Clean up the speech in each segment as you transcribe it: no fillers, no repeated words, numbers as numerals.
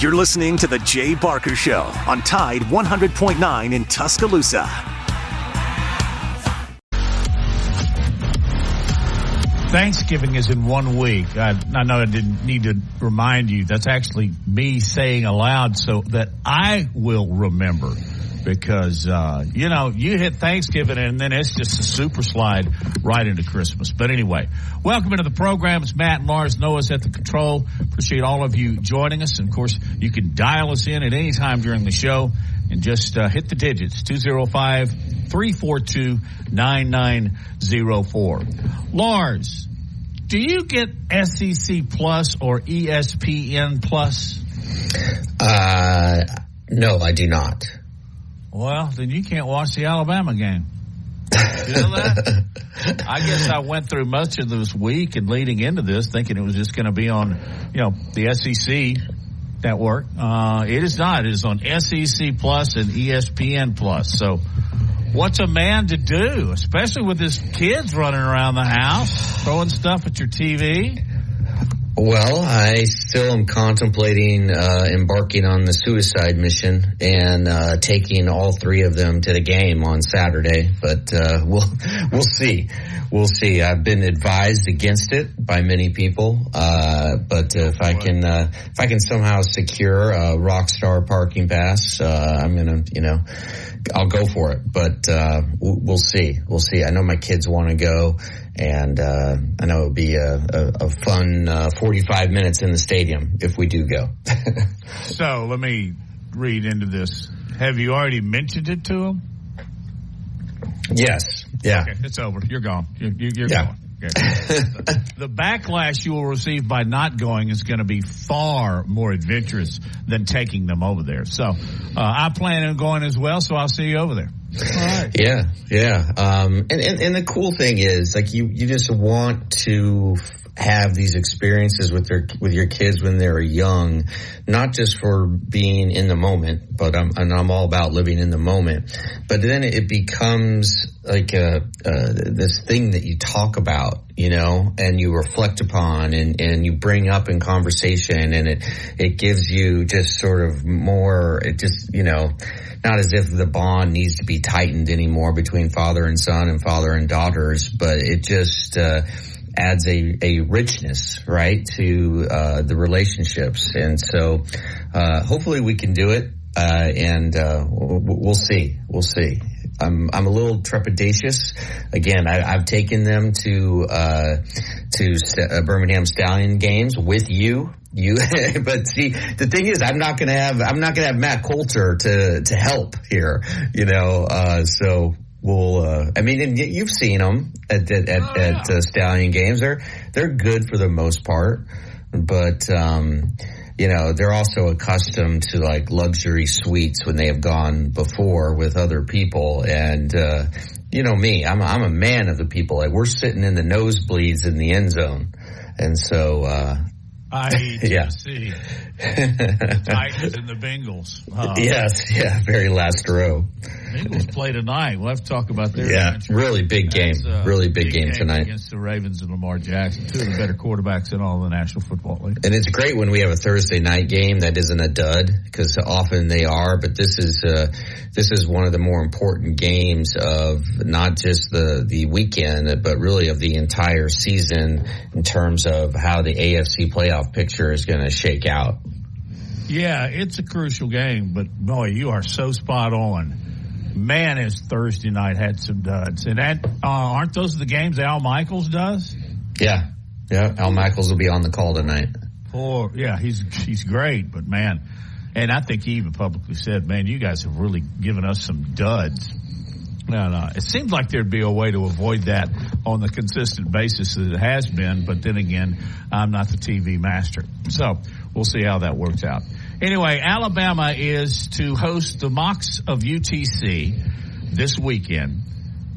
You're listening to The Jay Barker Show on Tide 100.9 in Tuscaloosa. Thanksgiving is in 1 week. I know I didn't need to remind you. That's actually me saying aloud so that I will remember. Because, you hit Thanksgiving and then it's just a super slide right into Christmas. But anyway, welcome into the program. It's Matt and Lars. Noah's at the control. Appreciate all of you joining us. And, of course, you can dial us in at any time during the show and just hit the digits, 205-342-9904. Lars, do you get SEC Plus or ESPN Plus? No, I do not. Well, then you can't watch the Alabama game. You know that? I guess I went through much of this week and leading into this thinking it was just going to be on, the SEC network. It is not. It is on SEC Plus and ESPN Plus. So what's a man to do, especially with his kids running around the house, throwing stuff at your TV? Well, I still am contemplating embarking on the suicide mission and taking all three of them to the game on Saturday. But we'll see. We'll see. I've been advised against it by many people. But if I can somehow secure a Rockstar parking pass, I'm gonna, I'll go for it. But we'll see. We'll see. I know my kids want to go. And I know it'll be a fun 45 minutes in the stadium if we do go. So let me read into this. Have you already mentioned it to them? Yes. Yeah. Okay, it's over. You're gone. You're yeah. gone. Okay. The backlash you will receive by not going is going to be far more adventurous than taking them over there. So I plan on going as well, so I'll see you over there. Right. Yeah. And the cool thing is, like, you just want to have these experiences with your kids when they're young, not just for being in the moment, but I'm all about living in the moment. But then it becomes like this thing that you talk about, and you reflect upon and you bring up in conversation, and it gives you just sort of more, it just, not as if the bond needs to be tightened anymore between father and son and father and daughters, but it just adds a richness, right, to the relationships. And so hopefully we can do it, and we'll see. We'll see. I'm a little trepidatious. Again, I've taken them to Birmingham Stallion games with you. But see, the thing is, I'm not gonna have Matt Coulter to help here, so we'll, and you've seen them at Stallion games. They're good for the most part, but, they're also accustomed to like luxury suites when they have gone before with other people. And, me, I'm a man of the people. Like, we're sitting in the nosebleeds in the end zone. And so, I see. The Titans and the Bengals. Yes, very last row. Bengals play tonight. We'll have to talk about their match. Really big game. Really big game tonight against the Ravens and Lamar Jackson, two of the better quarterbacks in all the National Football League. And it's great when we have a Thursday night game that isn't a dud, because often they are. But this is one of the more important games of not just the weekend, but really of the entire season in terms of how the AFC playoff picture is going to shake out. Yeah, it's a crucial game, but boy, you are so spot on. Man, has Thursday night had some duds. And aren't those the games Al Michaels does? Yeah. Al Michaels will be on the call tonight. He's great, but man, and I think he even publicly said, man, you guys have really given us some duds. No. It seems like there'd be a way to avoid that on the consistent basis that it has been, but then again, I'm not the TV master. So we'll see how that works out. Anyway, Alabama is to host the Mocs of UTC this weekend.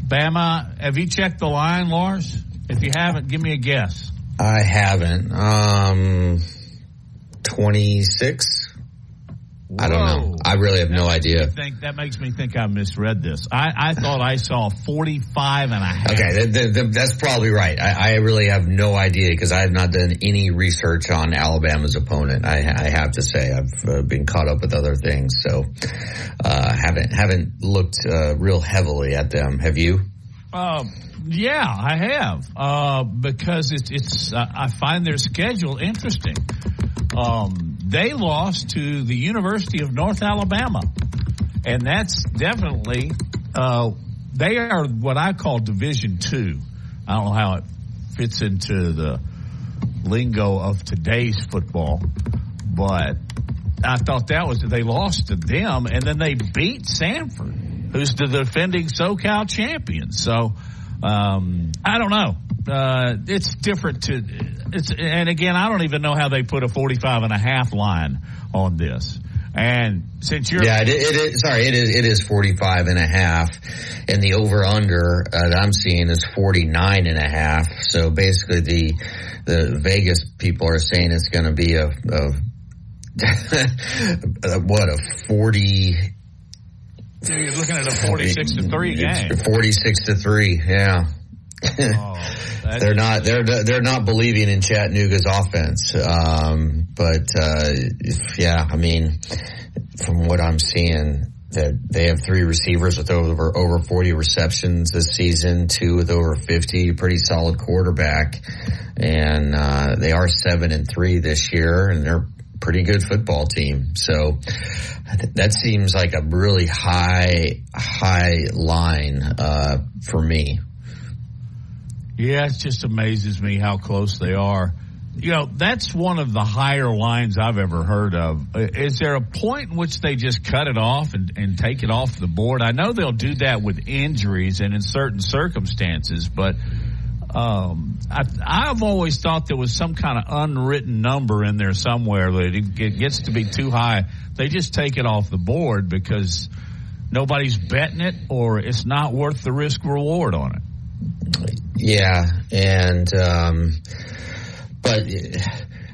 Bama, have you checked the line, Lars? If you haven't, give me a guess. I haven't. 26? Whoa. I don't know. I really have no idea. That makes me think I misread this. I thought I saw 45.5. Okay, that's probably right. I really have no idea because I have not done any research on Alabama's opponent. I have to say I've been caught up with other things, so haven't looked real heavily at them. Have you? Yeah, I have because it's I find their schedule interesting. They lost to the University of North Alabama, and that's definitely they are what I call Division II. I don't know how it fits into the lingo of today's football, but I thought they lost to them, and then they beat Sanford, who's the defending SoCal champion. So I don't know. It's different and again, I don't even know how they put a 45.5 line on this. And since you're it is 45.5, and the over under that I'm seeing is 49.5. So basically, the Vegas people are saying it's going to be a 40. You're looking at a 46-3 game. 46-3, yeah. They're not believing in Chattanooga's offense. Yeah, I mean, from what I'm seeing, that they have 3 receivers with over 40 receptions this season, 2 with over 50, pretty solid quarterback. And, they are 7-3 this year, and they're a pretty good football team. So that seems like a really high line, for me. Yeah, it just amazes me how close they are. You know, that's one of the higher lines I've ever heard of. Is there a point in which they just cut it off and take it off the board? I know they'll do that with injuries and in certain circumstances, but I've always thought there was some kind of unwritten number in there somewhere that it gets to be too high. They just take it off the board because nobody's betting it or it's not worth the risk reward on it. Yeah, and but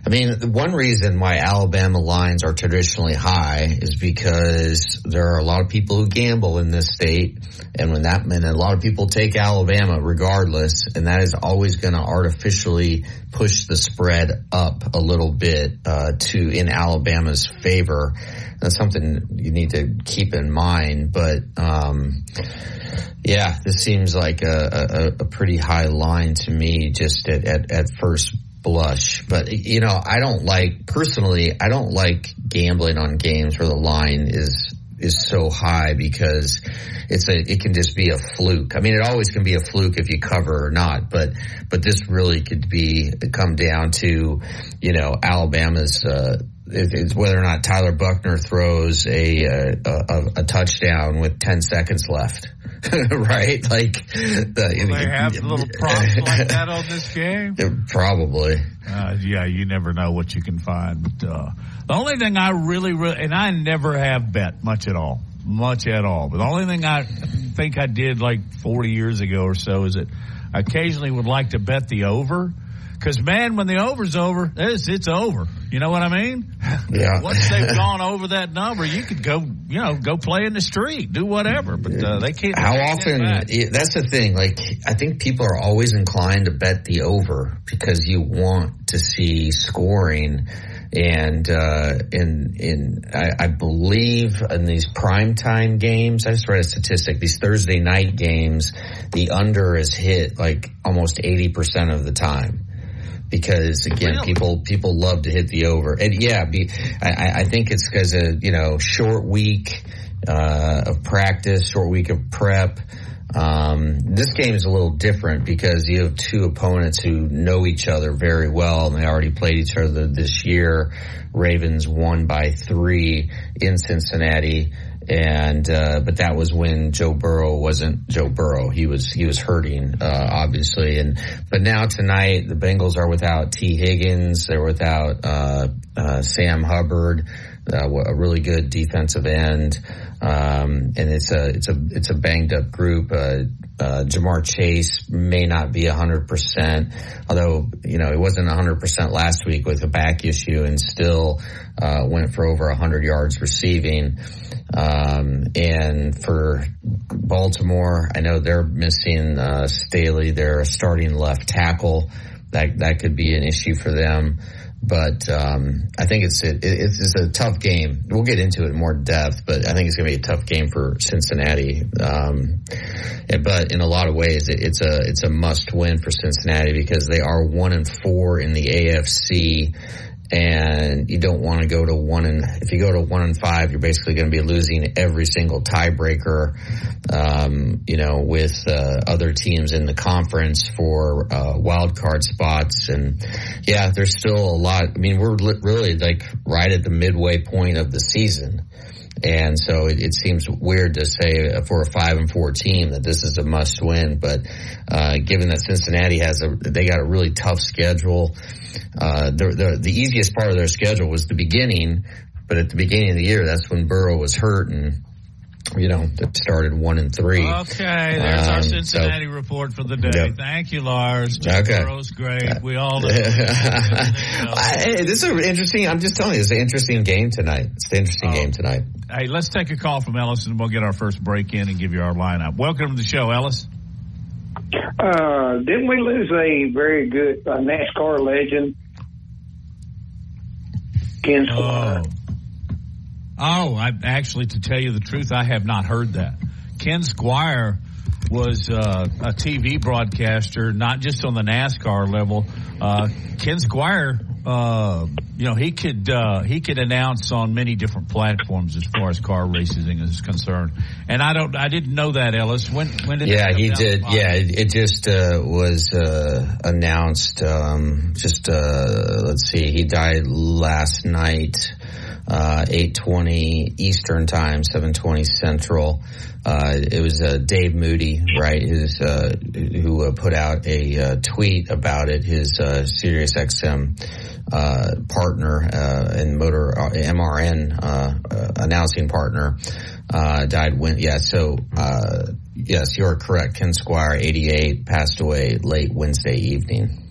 I mean, one reason why Alabama lines are traditionally high is because there are a lot of people who gamble in this state, and a lot of people take Alabama regardless, and that is always going to artificially push the spread up a little bit in Alabama's favor. That's something you need to keep in mind, but yeah, this seems like a pretty high line to me just at first blush. But, you know, I don't like gambling on games where the line is so high because it can just be a fluke. I mean, it always can be a fluke if you cover or not, but this really could come down to, you know, Alabama's, it's whether or not Tyler Buckner throws a touchdown with 10 seconds left. Right? Like, they have little props like that on this game? Probably. Yeah, you never know what you can find. But the only thing I really, and I never have bet much at all. But the only thing I think I did like 40 years ago or so is that I occasionally would like to bet the over. Because, man, when the over's over, it's over. You know what I mean? Yeah. Once they've gone over that number, you could go play in the street, do whatever. But they can't. How often? That's the thing. Like, I think people are always inclined to bet the over because you want to see scoring. And I believe in these primetime games, I just read a statistic, these Thursday night games, the under is hit like almost 80% of the time. Because again, really? people love to hit the over, and yeah, I think it's because of short week of practice, short week of prep. This game is a little different because you have 2 opponents who know each other very well, and they already played each other this year. Ravens won by 3 in Cincinnati. And, but that was when Joe Burrow wasn't Joe Burrow. He was hurting, obviously. But now tonight, the Bengals are without T. Higgins. They're without, Sam Hubbard, a really good defensive end. And it's a banged up group. Jamar Chase may not be 100%, although, it wasn't 100% last week with a back issue, and still still went for over 100 yards receiving. And for Baltimore, I know they're missing Staley, their starting left tackle. That could be an issue for them. But I think it's a tough game. We'll get into it in more depth, but I think it's going to be a tough game for Cincinnati. But in a lot of ways, it's a must win for Cincinnati because they are 1-4 in the AFC. And you don't want to go to if you go to 1-5, you're basically going to be losing every single tiebreaker, with other teams in the conference for wild card spots. And yeah, there's still a lot. I mean, we're really like right at the midway point of the season. And so it seems weird to say for a 5-4 team that this is a must win. But, given that Cincinnati they got a really tough schedule. The easiest part of their schedule was the beginning, but at the beginning of the year, that's when Burrow was hurt and, it started 1-3. Okay, there's our Cincinnati report for the day. Yep. Thank you, Lars. Okay. Burrow's great. We all know. This is interesting. I'm just telling you, it's an interesting game tonight. Hey, let's take a call from Ellis and we'll get our first break in and give you our lineup. Welcome to the show, Ellis. Didn't we lose a very good NASCAR legend? Ken Squire. To tell you the truth, I have not heard that. Ken Squire was a TV broadcaster, not just on the NASCAR level. Ken Squire, he could announce on many different platforms as far as car racing is concerned. And I didn't know that, Ellis. When did? Yeah, he did. Yeah, it just was announced. Let's see. He died last night. 8:20 Eastern Time, 7:20 Central. It was Dave Moody, right, who put out a tweet about it. His Sirius XM partner and motor MRN announcing partner died when. Yeah, so yes, you're correct. Ken Squire, 88, passed away late Wednesday evening.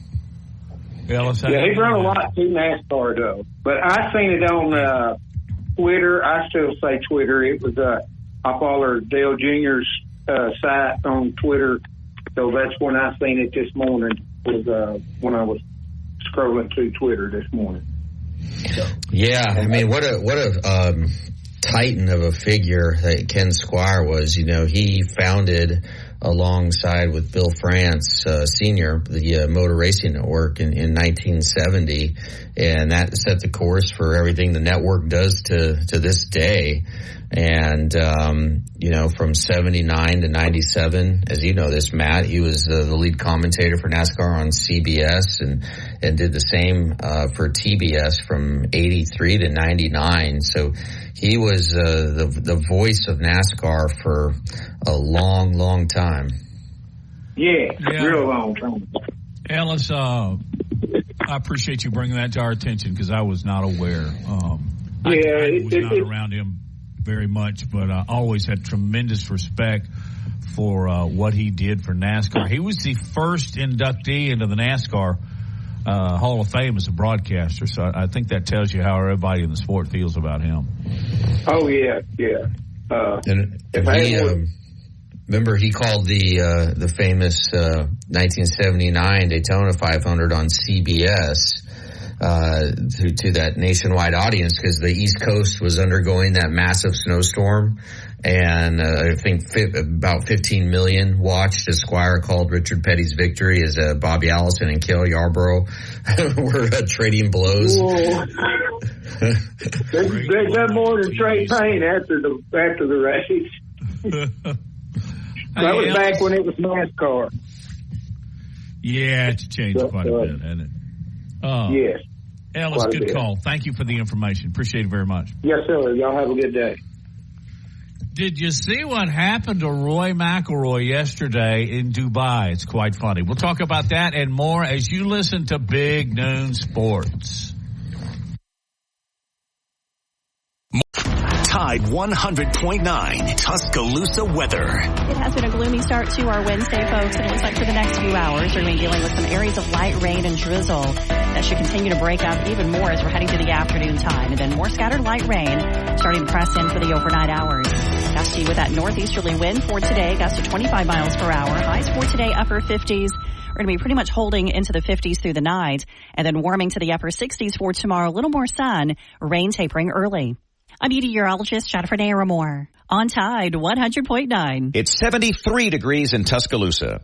Yeah, he's run a lot through NASCAR, though. But I seen it on Twitter. I still say Twitter. It was I follow Dale Jr.'s site on Twitter, so that's when I seen it this morning. Was when I was scrolling through Twitter this morning. So. Yeah, I mean, what a titan of a figure that Ken Squire was. He founded, alongside with Bill France Sr., the Motor Racing Network in 1970, and that set the course for everything the network does to this day. And from 79 to 97, as you know this, Matt, he was the lead commentator for NASCAR on CBS and did the same for TBS from 83 to 99. So he was the voice of NASCAR for a long, long time. Yeah, real long time. Ellis, I appreciate you bringing that to our attention because I was not aware. I was not around him very much, but I always had tremendous respect for what he did for NASCAR. He was the first inductee into the NASCAR Hall of Fame as a broadcaster, so I think that tells you how everybody in the sport feels about him. Oh, yeah. Remember, he called the famous 1979 Daytona 500 on CBS to that nationwide audience because the East Coast was undergoing that massive snowstorm. And I think about 15 million watched as Squire called Richard Petty's victory as Bobby Allison and Cale Yarborough were trading blows. They done more than trade pain after the race. That was back when it was NASCAR. Yeah, it's changed quite a bit, hasn't it? Yes. Ellis, good call. Thank you for the information. Appreciate it very much. Yes, sir. Y'all have a good day. Did you see what happened to Roy McIlroy yesterday in Dubai? It's quite funny. We'll talk about that and more as you listen to Big Noon Sports. Tide 100.9 Tuscaloosa weather. It has been a gloomy start to our Wednesday, folks, and it looks like for the next few hours we're going to be dealing with some areas of light rain and drizzle that should continue to break up even more as we're heading to the afternoon time. And then more scattered light rain starting to press in for the overnight hours. Gusty with that northeasterly wind for today, gusts to 25 miles per hour. Highs for today, upper 50s. We're going to be pretty much holding into the 50s through the night and then warming to the upper 60s for tomorrow. A little more sun, rain tapering early. I'm meteorologist Jennifer Naramore on Tide 100.9. It's 73 degrees in Tuscaloosa.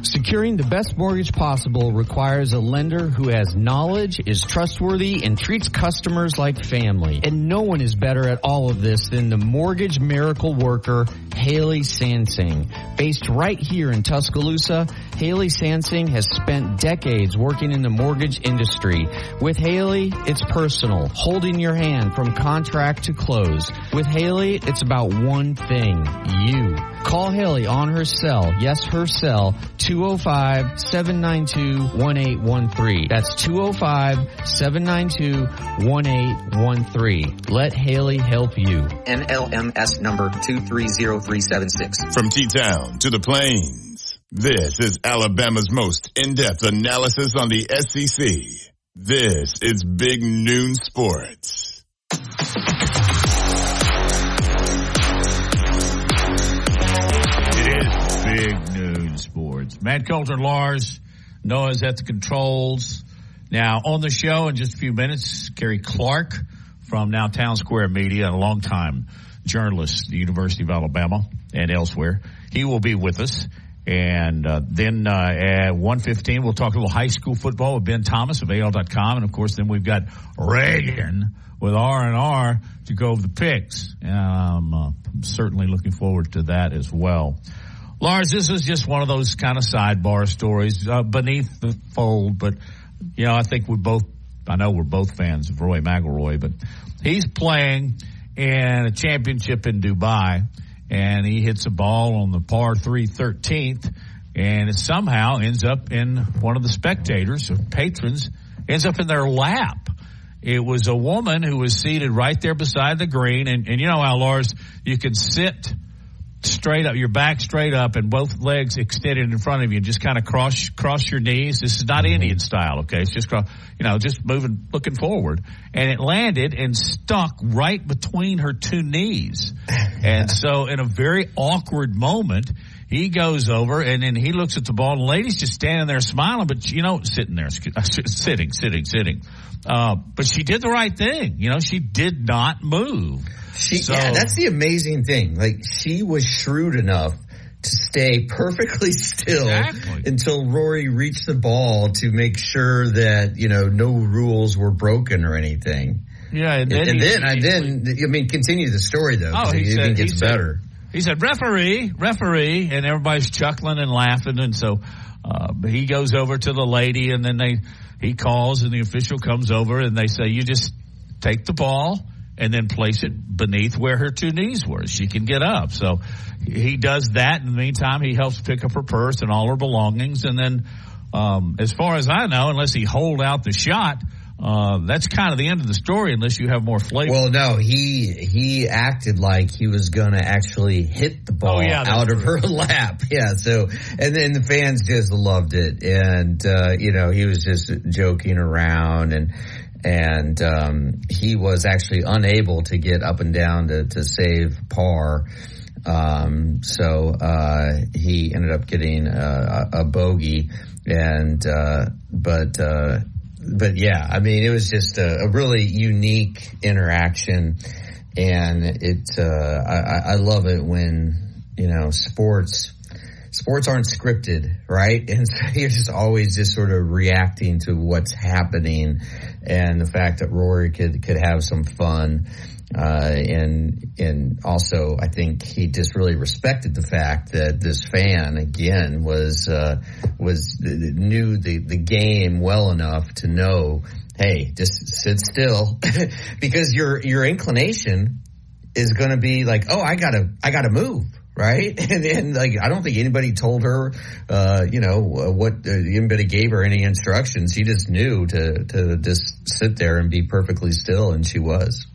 Securing the best mortgage possible requires a lender who has knowledge, is trustworthy, and treats customers like family. And no one is better at all of this than the mortgage miracle worker, Haley Sansing. Based right here in Tuscaloosa, Haley Sansing has spent decades working in the mortgage industry. With Haley, it's personal, holding your hand from contract to close. With Haley, it's about one thing, you. Call Haley on her cell, yes, her cell, 205-792-1813. That's 205-792-1813. Let Haley help you. NLMS number 230376. From T-Town to the Plains, this is Alabama's most in-depth analysis on the SEC. This is Big Noon Sports. Big Noon Sports. Matt Coulter, Lars, Noah's at the controls. Now, on the show in just a few minutes, Kerry Clark from now Town Square Media, a longtime journalist at the University of Alabama and elsewhere. He will be with us. And then at 1:15, we'll talk a little high school football with Ben Thomas of AL.com. And, of course, then we've got Reagan with R&R to go over the picks. I'm certainly looking forward to that as well. Lars, this is just one of those kind of sidebar stories beneath the fold, but, you know, I think I know we're both fans of Roy McIlroy, but he's playing in a championship in Dubai, and he hits a ball on the par 3 13th, and it somehow ends up in one of the spectators or patrons, ends up in their lap. It was a woman who was seated right there beside the green, and you know how, Lars, you can sit straight up, your back straight up and both legs extended in front of you and just kind of cross your knees. This is not Indian style, okay? It's just, just moving, looking forward. And it landed and stuck right between her two knees. And so in a very awkward moment, he goes over and then he looks at the ball and the lady's just standing there smiling, but sitting there, sitting. But she did the right thing. She did not move. Yeah, that's the amazing thing. Like, she was shrewd enough to stay perfectly still until Rory reached the ball to make sure that, no rules were broken or anything. Yeah. And then continue the story, though. Oh, he gets better. He said, referee, and everybody's chuckling and laughing. And so, he goes over to the lady and then he calls and the official comes over and they say, you just take the ball and then place it beneath where her two knees were. She can get up. So he does that. In the meantime, he helps pick up her purse and all her belongings. And then, as far as I know, unless he holed out the shot, that's kind of the end of the story unless you have more flavor. Well, no, he acted like he was going to actually hit the ball out of her lap. Yeah. So, and then the fans just loved it. And, he was just joking around and he was actually unable to get up and down to save par. So he ended up getting a bogey but yeah, I mean, it was just a really unique interaction, and I love it when, sports aren't scripted, right? And so you're just always just sort of reacting to what's happening, and the fact that Rory could have some fun. And also I think he just really respected the fact that this fan again knew the game well enough to know, hey, just sit still because your inclination is going to be like, oh, I gotta move, right? And I don't think anybody told her, anybody gave her any instructions. She just knew to just sit there and be perfectly still, and she was.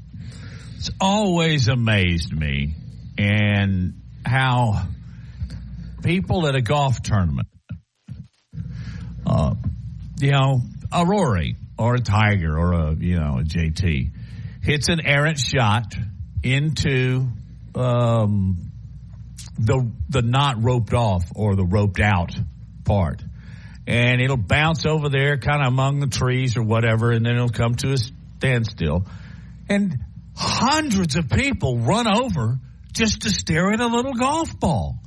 It's always amazed me and how people at a golf tournament, a Rory or a Tiger or a JT hits an errant shot into the not roped off or the roped out part, and it'll bounce over there kind of among the trees or whatever, and then it'll come to a standstill, and hundreds of people run over just to stare at a little golf ball.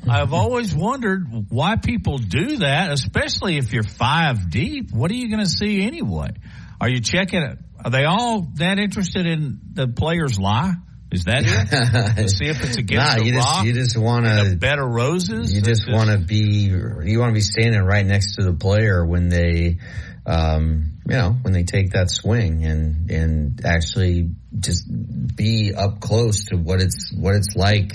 I've always wondered why people do that, especially if you're 5 deep. What are you going to see anyway? Are you checking it? Are they all that interested in the player's lie? Is that it? To see if it's against the rock? You just want to bed of roses. You just want to be standing right next to the player when they, when they take that swing and actually just be up close to what it's like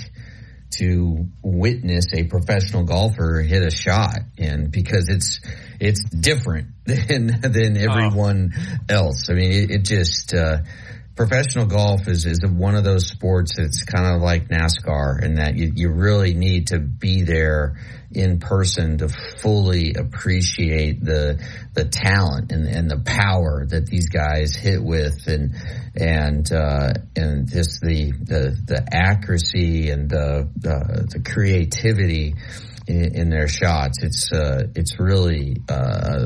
to witness a professional golfer hit a shot, and because it's different than everyone else. I mean, it just professional golf is one of those sports that's kind of like NASCAR, in that you really need to be there in person to fully appreciate the talent and the power that these guys hit with, and just the accuracy and the creativity in their shots. It's really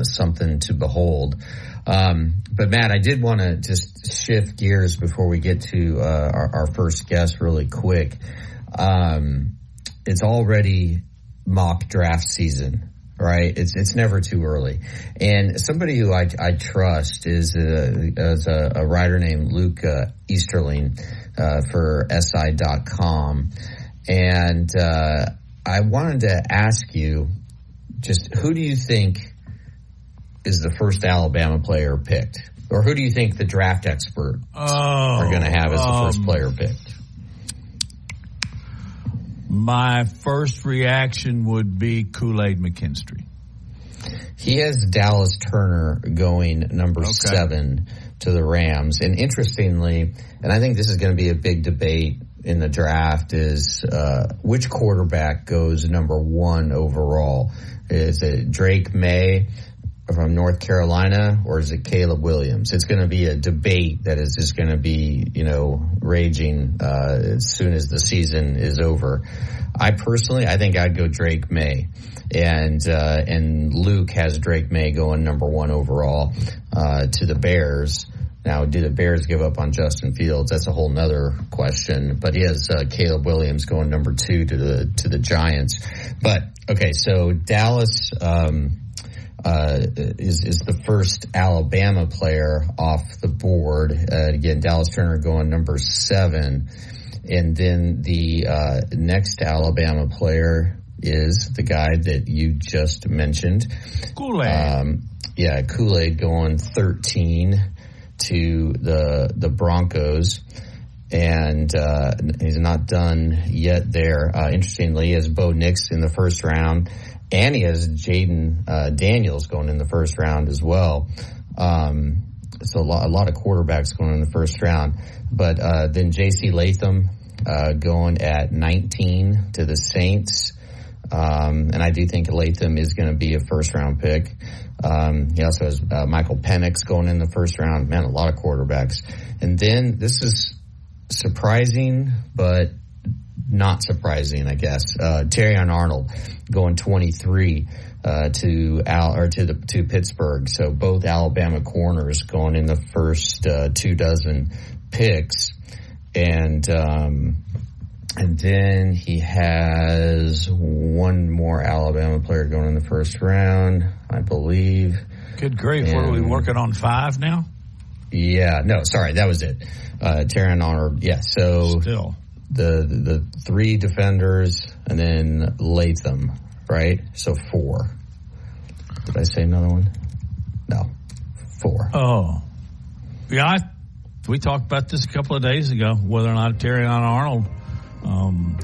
something to behold. But Matt, I did want to just shift gears before we get to our first guest really quick. It's already mock draft season, right? It's never too early. And somebody who I trust is a writer named Luke Easterling for SI.com. And I wanted to ask you, just who do you think is the first Alabama player picked? Or who do you think the draft experts are going to have as the first player picked? My first reaction would be Kool-Aid McKinstry. He has Dallas Turner going number 7 to the Rams. And interestingly, and I think this is going to be a big debate in the draft, is which quarterback goes number 1 overall? Is it Drake May from North Carolina, or is it Caleb Williams? It's going to be a debate that is just going to be, raging as soon as the season is over. I think I'd go Drake May, and Luke has Drake May going number 1 overall to the Bears. Now, do the Bears give up on Justin Fields? That's a whole nother question. But he has Caleb Williams going number 2 to the Giants. But okay, so Dallas is the first Alabama player off the board. Again, Dallas Turner going number 7. And then the next Alabama player is the guy that you just mentioned. Kool-Aid. Kool-Aid going 13 to the Broncos. And he's not done yet there. Interestingly, he has Bo Nix in the first round. And he has Jaden Daniels going in the first round as well. So a lot of quarterbacks going in the first round. But then J.C. Latham going at 19 to the Saints. And I do think Latham is going to be a first-round pick. He also has Michael Penix going in the first round. Man, a lot of quarterbacks. And then this is surprising, but not surprising, I guess. Terrion Arnold going 23 to Pittsburgh. So both Alabama corners going in the first 24 picks, and then he has one more Alabama player going in the first round, I believe. Good grief! What are we working on 5 now? Yeah, no, sorry, that was it. Terrion Arnold. Yeah, so still. The 3 defenders, and then Latham, right? So 4. Did I say another one? No, 4. Oh, yeah. We talked about this a couple of days ago, whether or not Terrion Arnold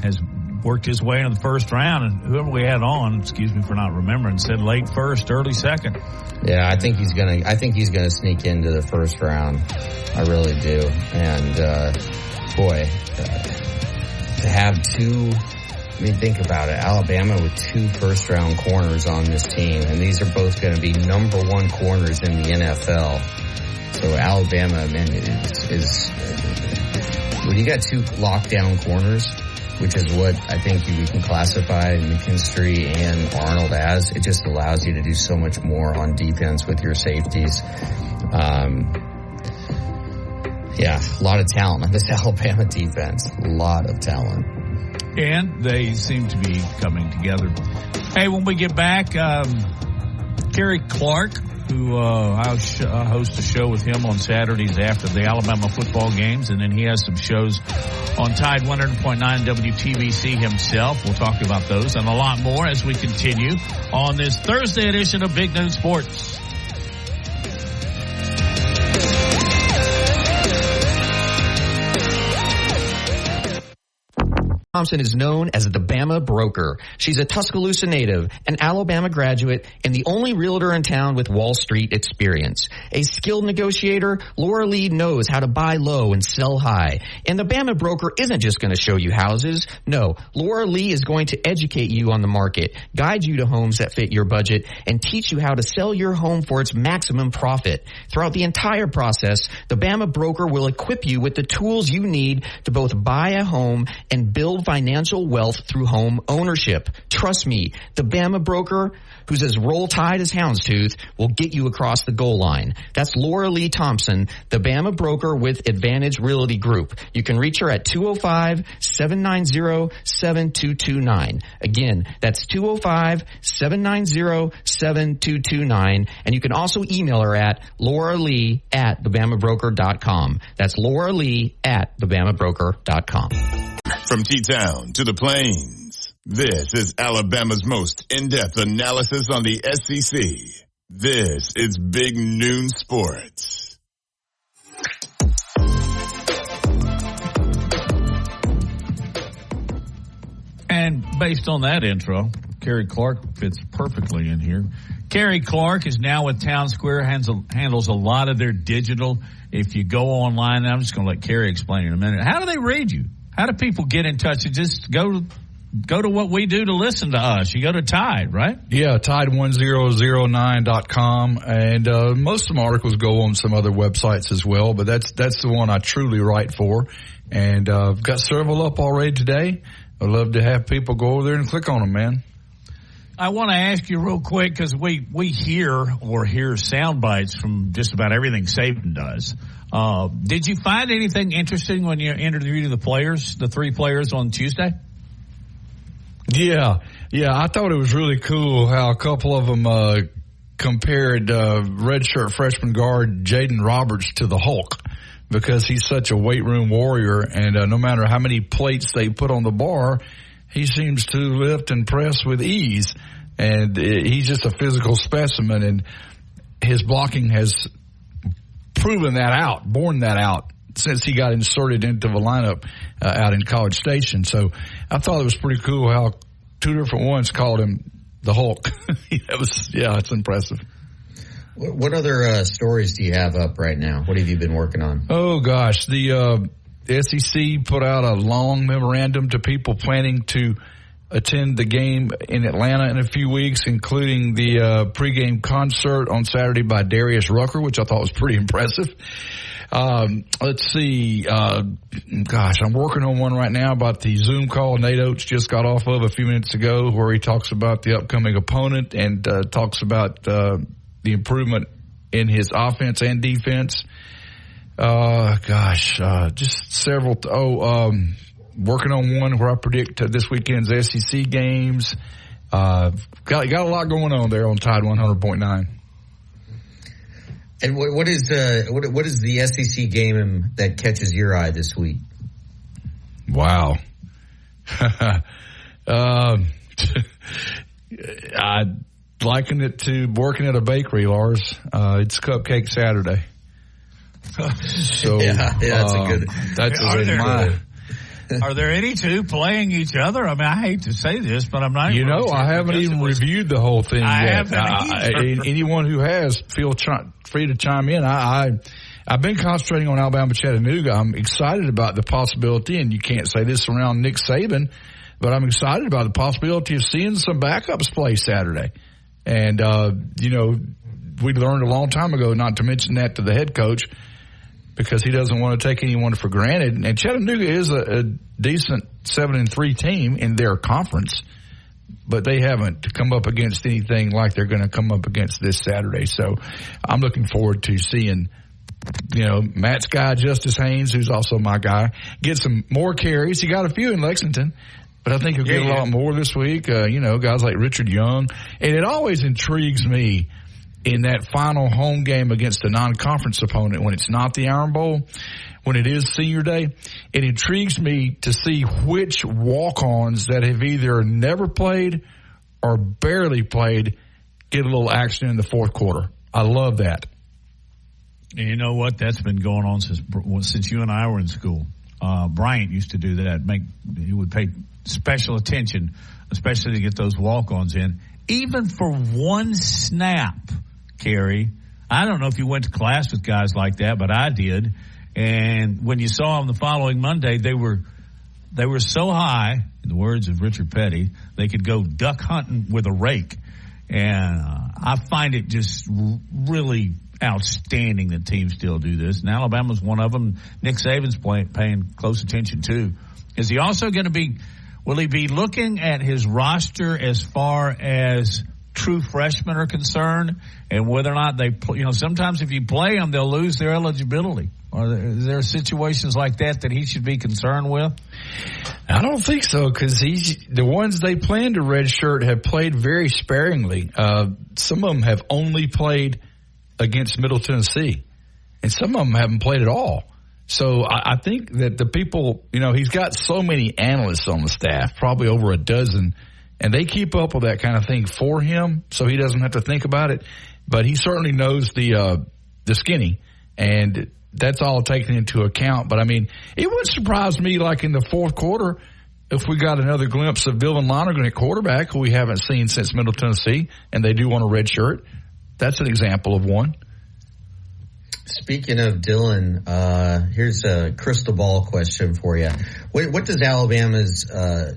has worked his way into the first round, and whoever we had on, excuse me for not remembering, said late first, early second. Yeah, I think he's gonna sneak into the first round. I really do. And to have two. I mean, think about it. Alabama with 2 first-round corners on this team, and these are both going to be number 1 corners in the NFL. So Alabama, man, is when you got 2 lockdown corners, which is what I think we can classify McKinstry and Arnold as, it just allows you to do so much more on defense with your safeties. Yeah, a lot of talent on this Alabama defense. A lot of talent. And they seem to be coming together. Hey, when we get back, Kerry Clark, who I host a show with him on Saturdays after the Alabama football games, and then he has some shows on Tide 100.9 WTBC himself. We'll talk about those and a lot more as we continue on this Thursday edition of Big Noon Sports. Thompson is known as the Bama Broker. She's a Tuscaloosa native, an Alabama graduate, and the only realtor in town with Wall Street experience. A skilled negotiator, Laura Lee knows how to buy low and sell high. And the Bama Broker isn't just going to show you houses. No, Laura Lee is going to educate you on the market, guide you to homes that fit your budget, and teach you how to sell your home for its maximum profit. Throughout the entire process, the Bama Broker will equip you with the tools you need to both buy a home and build financial wealth through home ownership. Trust me, the Bama Broker, who's as roll tide as houndstooth, will get you across the goal line. That's Laura Lee Thompson, the Bama Broker with Advantage Realty Group. You can reach her at 205-790-7229. Again, that's 205-790-7229. And you can also email her at lauralee@thebamabroker.com. That's lauralee@thebamabroker.com. From T-Town to the Plains, this is Alabama's most in-depth analysis on the SEC. This is Big Noon Sports. And based on that intro, Kerry Clark fits perfectly in here. Kerry Clark is now with Town Square, handles a lot of their digital. If you go online, I'm just going to let Kerry explain in a minute. How do they read you? How do people get in touch? You just go to what we do to listen to us. You go to Tide, right? Yeah, Tide1009.com. And most of my articles go on some other websites as well, but that's the one I truly write for. And I've got several up already today. I'd love to have people go over there and click on them, man. I want to ask you real quick, because we hear sound bites from just about everything Saban does. Did you find anything interesting when you interviewed the players, the 3 players on Tuesday? Yeah, I thought it was really cool how a couple of them compared redshirt freshman guard Jaden Roberts to the Hulk, because he's such a weight room warrior, and no matter how many plates they put on the bar, he seems to lift and press with ease, and he's just a physical specimen, and his blocking has borne that out since he got inserted into the lineup out in College Station. So I thought it was pretty cool how 2 different ones called him the Hulk. It's impressive. What other stories do you have up right now? What have you been working on? Oh, gosh. The SEC put out a long memorandum to people planning to attend the game in Atlanta in a few weeks, including the pregame concert on Saturday by Darius Rucker, which I thought was pretty impressive. Let's see. I'm working on one right now about the Zoom call Nate Oates just got off of a few minutes ago, where he talks about the upcoming opponent and talks about the improvement in his offense and defense. Just several. Working on one where I predict this weekend's SEC games. Got a lot going on there on Tide 100.9. And what is the SEC game that catches your eye this week? Wow. I liken it to working at a bakery, Lars. It's Cupcake Saturday. So that's a good. Are there any two playing each other? I mean, I hate to say this, but I'm not. I haven't even reviewed the whole thing yet. Anyone who has, feel free to chime in. I've been concentrating on Alabama Chattanooga. I'm excited about the possibility, and you can't say this around Nick Saban, but I'm excited about the possibility of seeing some backups play Saturday. And, we learned a long time ago not to mention that to the head coach because he doesn't want to take anyone for granted. And Chattanooga is a decent 7-3 team in their conference, but they haven't come up against anything like they're going to come up against this Saturday. So I'm looking forward to seeing, Matt's guy, Justice Haynes, who's also my guy, get some more carries. He got a few in Lexington, but I think he'll get a lot more this week. Guys like Richard Young. And it always intrigues me in that final home game against a non-conference opponent when it's not the Iron Bowl, when it is senior day, it intrigues me to see which walk-ons that have either never played or barely played get a little action in the fourth quarter. I love that. And you know what? That's been going on since you and I were in school. Bryant used to do that. He would pay special attention, especially to get those walk-ons in, even for one snap. Kerry, I don't know if you went to class with guys like that, but I did. And when you saw them the following Monday, they were so high, in the words of Richard Petty, they could go duck hunting with a rake. And I find it just really outstanding that teams still do this. And Alabama's one of them. Nick Saban's paying close attention too. Is he also going to will he be looking at his roster as far as true freshmen are concerned, and whether or not they, sometimes if you play them, they'll lose their eligibility? Are there situations like that he should be concerned with? I don't think so, because the ones they plan to redshirt have played very sparingly. Some of them have only played against Middle Tennessee, and some of them haven't played at all. So I think that the people, he's got so many analysts on the staff, probably over a dozen, and they keep up with that kind of thing for him, so he doesn't have to think about it. But he certainly knows the skinny, and that's all taken into account. But, it wouldn't surprise me, like in the fourth quarter, if we got another glimpse of Dylan Lonergan at quarterback, who we haven't seen since Middle Tennessee, and they do want a red shirt. That's an example of one. Speaking of Dylan, here's a crystal ball question for you. What does Alabama's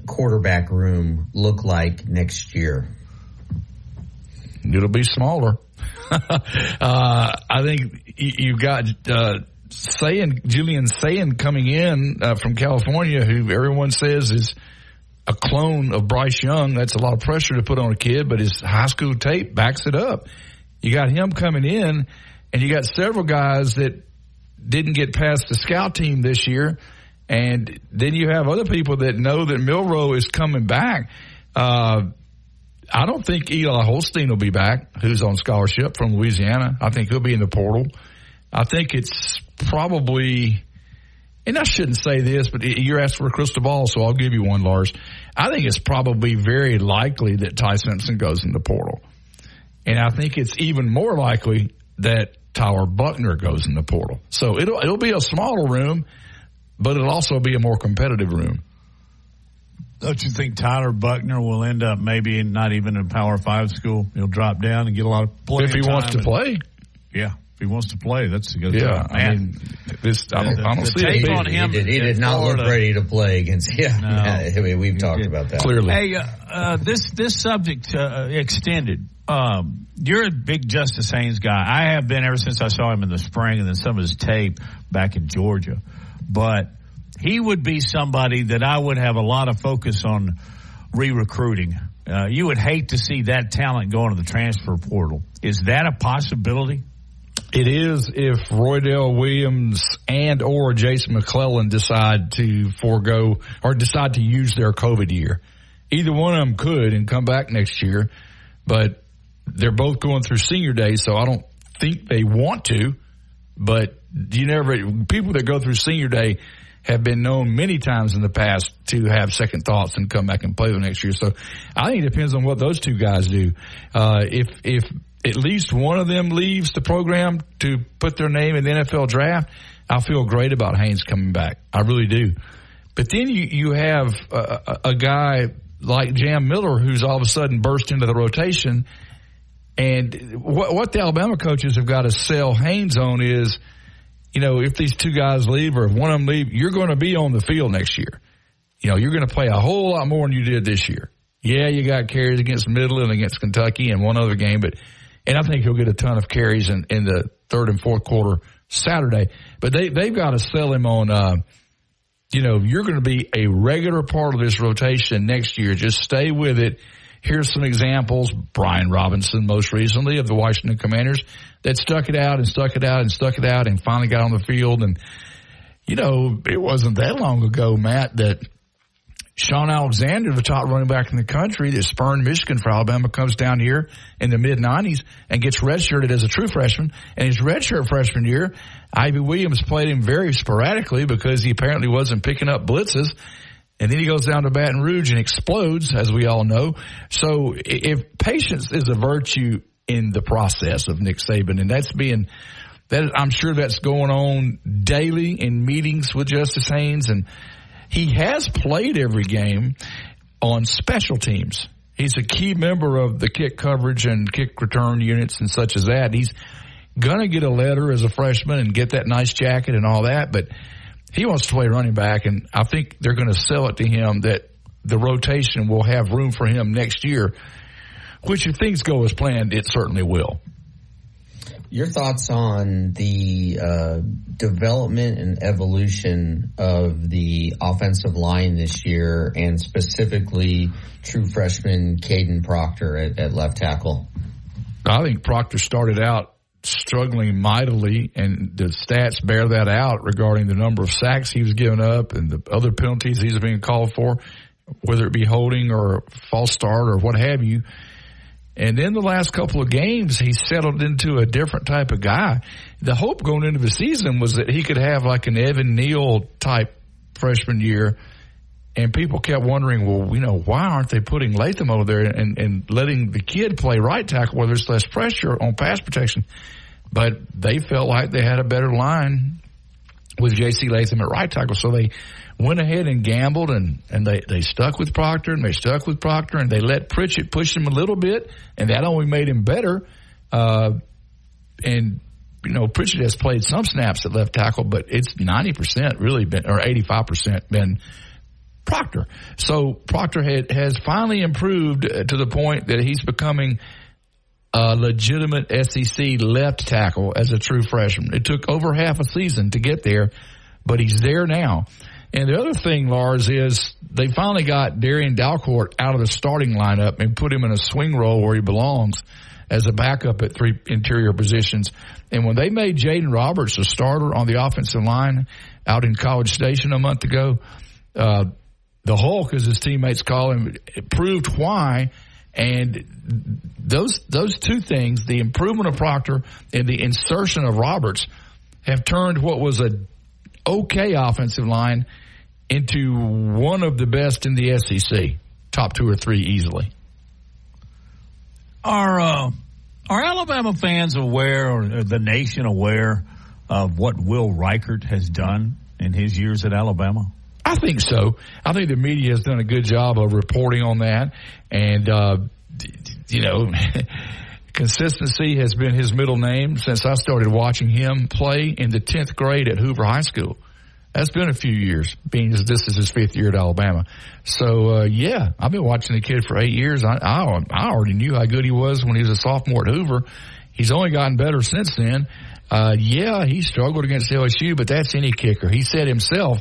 quarterback room look like next year? It'll be smaller. I think you've got Julian Sayin coming in from California, who everyone says is a clone of Bryce Young. That's a lot of pressure to put on a kid, but his high school tape backs it up. You got him coming in, and you got several guys that didn't get past the scout team this year. And then you have other people that know that Milroe is coming back. I don't think Eli Holstein will be back, who's on scholarship from Louisiana. I think he'll be in the portal. I think it's probably, and I shouldn't say this, but you're asked for a crystal ball, so I'll give you one, Lars. I think it's probably very likely that Ty Simpson goes in the portal. And I think it's even more likely that Tyler Buckner goes in the portal. So it'll be a smaller room, but it'll also be a more competitive room. Don't you think Tyler Buckner will end up maybe not even in a Power 5 school? He'll drop down and get a lot of play. If he wants to play. Yeah, if he wants to play, that's a good thing. I don't see it. On him. He did not look ready to play against. We've talked about that. Clearly. Hey, this subject extended. You're a big Justice Haynes guy. I have been ever since I saw him in the spring and then some of his tape back in Georgia. But he would be somebody that I would have a lot of focus on re-recruiting. You would hate to see that talent go into the transfer portal. Is that a possibility? It is if Roydell Williams and or Jason McClellan decide to forego or decide to use their COVID year. Either one of them could and come back next year, but they're both going through senior day, so I don't think they want to. But people that go through senior day have been known many times in the past to have second thoughts and come back and play the next year. So I think it depends on what those two guys do. If at least one of them leaves the program to put their name in the NFL draft, I feel great about Haynes coming back. I really do. But then you have a guy like Jam Miller who's all of a sudden burst into the rotation. And what the Alabama coaches have got to sell Haynes on is, if these two guys leave or if one of them leave, you're going to be on the field next year. You're going to play a whole lot more than you did this year. Yeah, you got carries against Midland, against Kentucky, and one other game, and I think he'll get a ton of carries in the third and fourth quarter Saturday. But they've got to sell him on, you're going to be a regular part of this rotation next year. Just stay with it. Here's some examples. Brian Robinson, most recently, of the Washington Commanders, that stuck it out and stuck it out and stuck it out and finally got on the field. And, it wasn't that long ago, Matt, that Sean Alexander, the top running back in the country that spurned Michigan for Alabama, comes down here in the mid-'90s and gets redshirted as a true freshman. And his redshirt freshman year, Ivy Williams played him very sporadically because he apparently wasn't picking up blitzes. And then he goes down to Baton Rouge and explodes, as we all know. So if patience is a virtue in the process of Nick Saban, and I'm sure that's going on daily in meetings with Justice Haynes, and he has played every game on special teams. He's a key member of the kick coverage and kick return units and such as that. He's going to get a letter as a freshman and get that nice jacket and all that, but he wants to play running back, and I think they're going to sell it to him that the rotation will have room for him next year, which if things go as planned, it certainly will. Your thoughts on the development and evolution of the offensive line this year, and specifically true freshman Caden Proctor at left tackle? I think Proctor started out struggling mightily, and the stats bear that out regarding the number of sacks he was giving up and the other penalties he's being called for, whether it be holding or false start or what have you. And then the last couple of games, he settled into a different type of guy. The hope going into the season was that he could have like an Evan Neal type freshman year, and people kept wondering, well, why aren't they putting Latham over there and letting the kid play right tackle where there's less pressure on pass protection? But they felt like they had a better line with J.C. Latham at right tackle, so they went ahead and gambled, and they stuck with Proctor, and they let Pritchett push him a little bit, and that only made him better. Pritchett has played some snaps at left tackle, but it's 90% really been, or 85% been Proctor. So Proctor has finally improved to the point that he's becoming a legitimate SEC left tackle as a true freshman. It took over half a season to get there, but he's there now. And the other thing, Lars, is they finally got Darian Dalcourt out of the starting lineup and put him in a swing role where he belongs as a backup at three interior positions. And when they made Jaden Roberts a starter on the offensive line out in College Station a month ago, the Hulk, as his teammates call him, proved why. And those two things, the improvement of Proctor and the insertion of Roberts, have turned what was a okay offensive line into one of the best in the SEC, top 2 or 3 easily. Are Alabama fans aware, or the nation aware, of what Will Reichert has done in his years at Alabama? I think so. I think the media has done a good job of reporting on that. And, consistency has been his middle name since I started watching him play in the 10th grade at Hoover High School. That's been a few years, being this is his 5th year at Alabama. So, I've been watching the kid for 8 years. I already knew how good he was when he was a sophomore at Hoover. He's only gotten better since then. He struggled against LSU, but that's any kicker. He said himself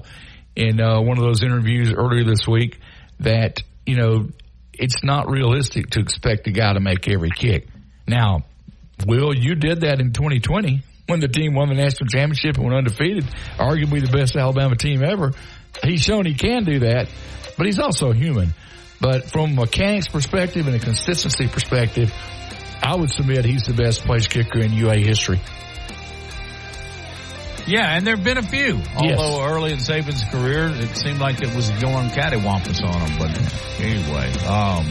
in one of those interviews earlier this week that, it's not realistic to expect a guy to make every kick. Now, Will, you did that in 2020 when the team won the national championship and went undefeated, arguably the best Alabama team ever. He's shown he can do that, but he's also human. But from a mechanics perspective and a consistency perspective, I would submit he's the best place kicker in UA history. Yeah, and there have been a few. Although early in Saban's career, it seemed like it was going cattywampus on him. But anyway, I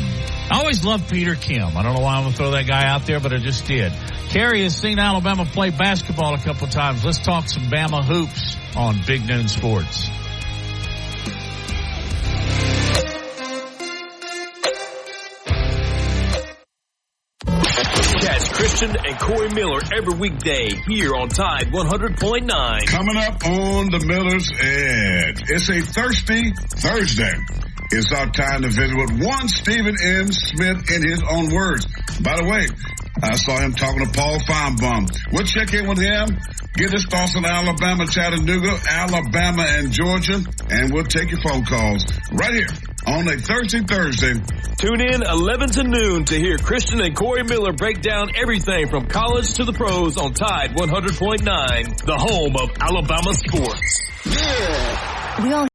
always loved Peter Kim. I don't know why I'm going to throw that guy out there, but I just did. Kerry has seen Alabama play basketball a couple of times. Let's talk some Bama hoops on Big Noon Sports. Christian and Corey Miller every weekday here on Tide 100.9. Coming up on the Miller's Edge, it's a thirsty Thursday. It's our time to visit with one Stephen M. Smith in his own words. By the way, I saw him talking to Paul Feinbaum. We'll check in with him, get his thoughts on Alabama, Chattanooga, Alabama, and Georgia, and we'll take your phone calls right here on a Thirsty Thursday. Tune in 11 to noon to hear Christian and Corey Miller break down everything from college to the pros on Tide 100.9, the home of Alabama sports. Yeah. We all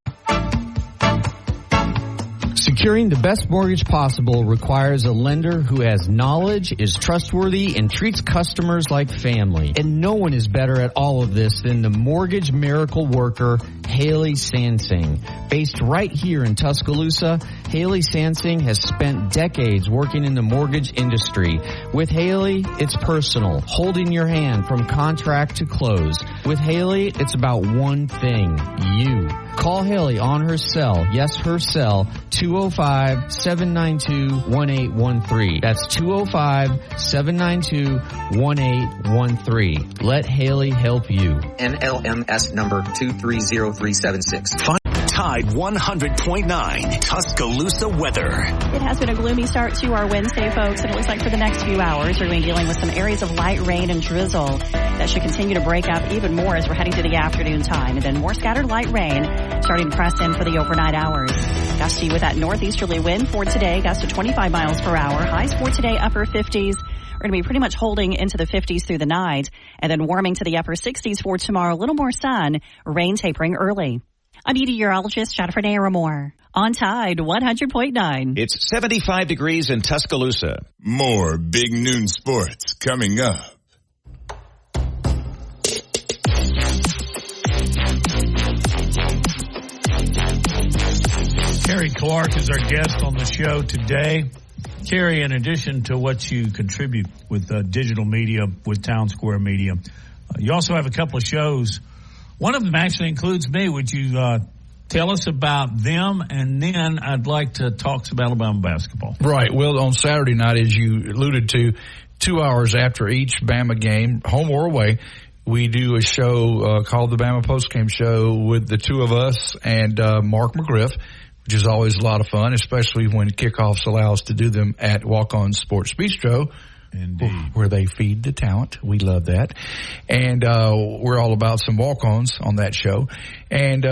Securing the best mortgage possible requires a lender who has knowledge, is trustworthy, and treats customers like family. And no one is better at all of this than the mortgage miracle worker, Haley Sansing. Based right here in Tuscaloosa, Haley Sansing has spent decades working in the mortgage industry. With Haley, it's personal, holding your hand from contract to close. With Haley, it's about one thing, you. Call Haley on her cell, yes, her cell, 205-792-1813. That's 205-792-1813. Let Haley help you. NLMS number 230376. Tide 100.9 Tuscaloosa weather. It has been a gloomy start to our Wednesday, folks, and it looks like for the next few hours we're going to be dealing with some areas of light rain and drizzle that should continue to break up even more as we're heading to the afternoon time. And then more scattered light rain starting to press in for the overnight hours. Gusty with that northeasterly wind for today, gusts to 25 miles per hour. Highs for today, upper 50s. We're going to be pretty much holding into the 50s through the night, and then warming to the upper 60s for tomorrow. A little more sun, rain tapering early. I'm meteorologist Jennifer Naramore on Tide 100.9. It's 75 degrees in Tuscaloosa. More Big Noon Sports coming up. Kerry Clark is our guest on the show today. Kerry, in addition to what you contribute with digital media, with Town Square Media, you also have a couple of shows. One of them actually includes me. Would you tell us about them? And then I'd like to talk some Alabama basketball. Right. Well, on Saturday night, as you alluded to, 2 hours after each Bama game, home or away, we do a show called the Bama Postgame Show with the two of us and Mark McGriff, which is always a lot of fun, especially when kickoffs allow us to do them at Walk-On Sports Bistro. Indeed. Where they feed the talent. We love that. And we're all about some walk-ons on that show. And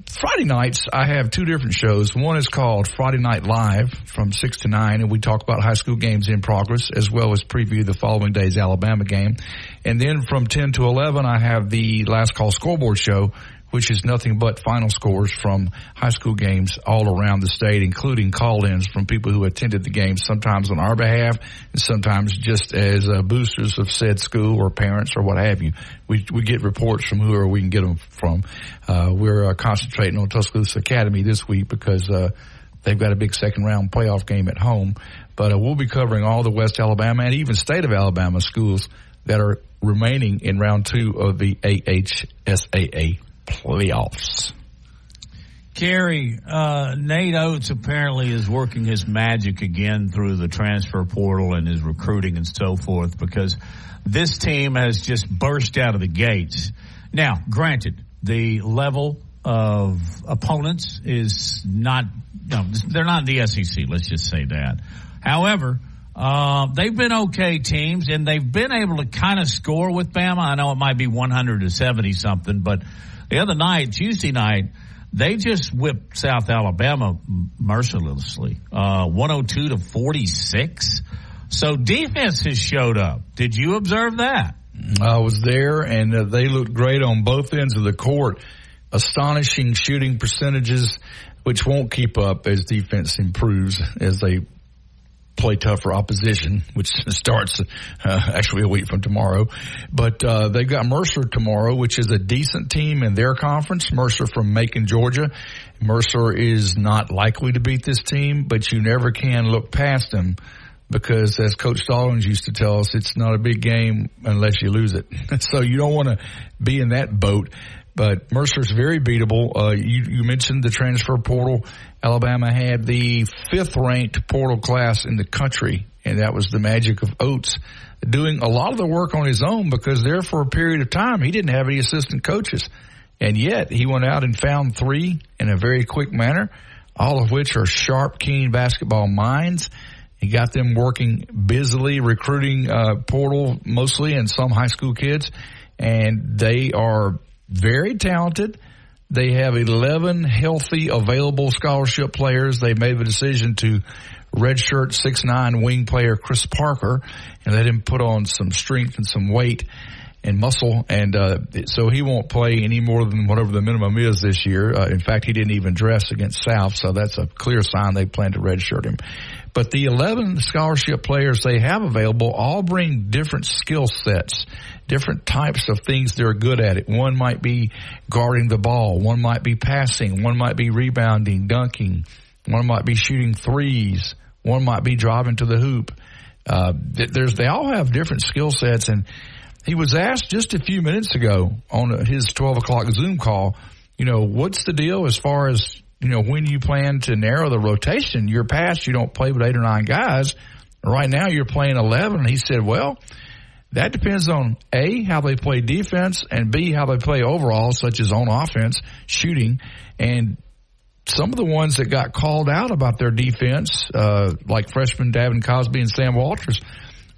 Friday nights, I have two different shows. One is called Friday Night Live from 6 to 9, and we talk about high school games in progress as well as preview the following day's Alabama game. And then from 10 to 11, I have the Last Call Scoreboard Show, which is nothing but final scores from high school games all around the state, including call-ins from people who attended the game, sometimes on our behalf and sometimes just as boosters of said school or parents or what have you. We get reports from whoever we can get them from. We're concentrating on Tuscaloosa Academy this week because they've got a big second-round playoff game at home. But we'll be covering all the West Alabama and even state of Alabama schools that are remaining in round 2 of the AHSAA playoffs. Kerry, Nate Oates apparently is working his magic again through the transfer portal and his recruiting and so forth, because this team has just burst out of the gates. Now, granted, the level of opponents is not, they're not the SEC, let's just say that. However, they've been okay teams, and they've been able to kind of score with Bama. I know it might be 100 to 70 something, but the other night, Tuesday night, they just whipped South Alabama mercilessly, 102 to 46. So defense has showed up. Did you observe that? I was there, and they looked great on both ends of the court. Astonishing shooting percentages, which won't keep up as defense improves as they play tougher opposition, which starts actually a week from tomorrow. But they've got Mercer tomorrow, which is a decent team in their conference. Mercer from Macon, Georgia. Mercer is not likely to beat this team, but you never can look past them because, as Coach Stallings used to tell us, it's not a big game unless you lose it. So you don't want to be in that boat. But Mercer's very beatable. You mentioned the transfer portal. Alabama had the 5th-ranked portal class in the country, and that was the magic of Oates doing a lot of the work on his own, because there for a period of time he didn't have any assistant coaches. And yet he went out and found 3 in a very quick manner, all of which are sharp, keen basketball minds. He got them working busily, recruiting portal mostly and some high school kids, and they are very talented. They have 11 healthy, available scholarship players. They made the decision to redshirt 6'9" wing player Chris Parker and let him put on some strength and some weight and muscle. And so he won't play any more than whatever the minimum is this year. In fact, he didn't even dress against South, so that's a clear sign they plan to redshirt him. But the 11 scholarship players they have available all bring different skill sets, different types of things they're good at. It. One might be guarding the ball. One might be passing. One might be rebounding, dunking. One might be shooting threes. One might be driving to the hoop. They all have different skill sets. And he was asked just a few minutes ago on his 12 o'clock Zoom call, what's the deal as far as, when you plan to narrow the rotation? Year past, you don't play with 8 or 9 guys. Right now, you're playing 11. And he said, well, that depends on, A, how they play defense, and B, how they play overall, such as on offense, shooting. And some of the ones that got called out about their defense, like freshman Davin Cosby and Sam Walters,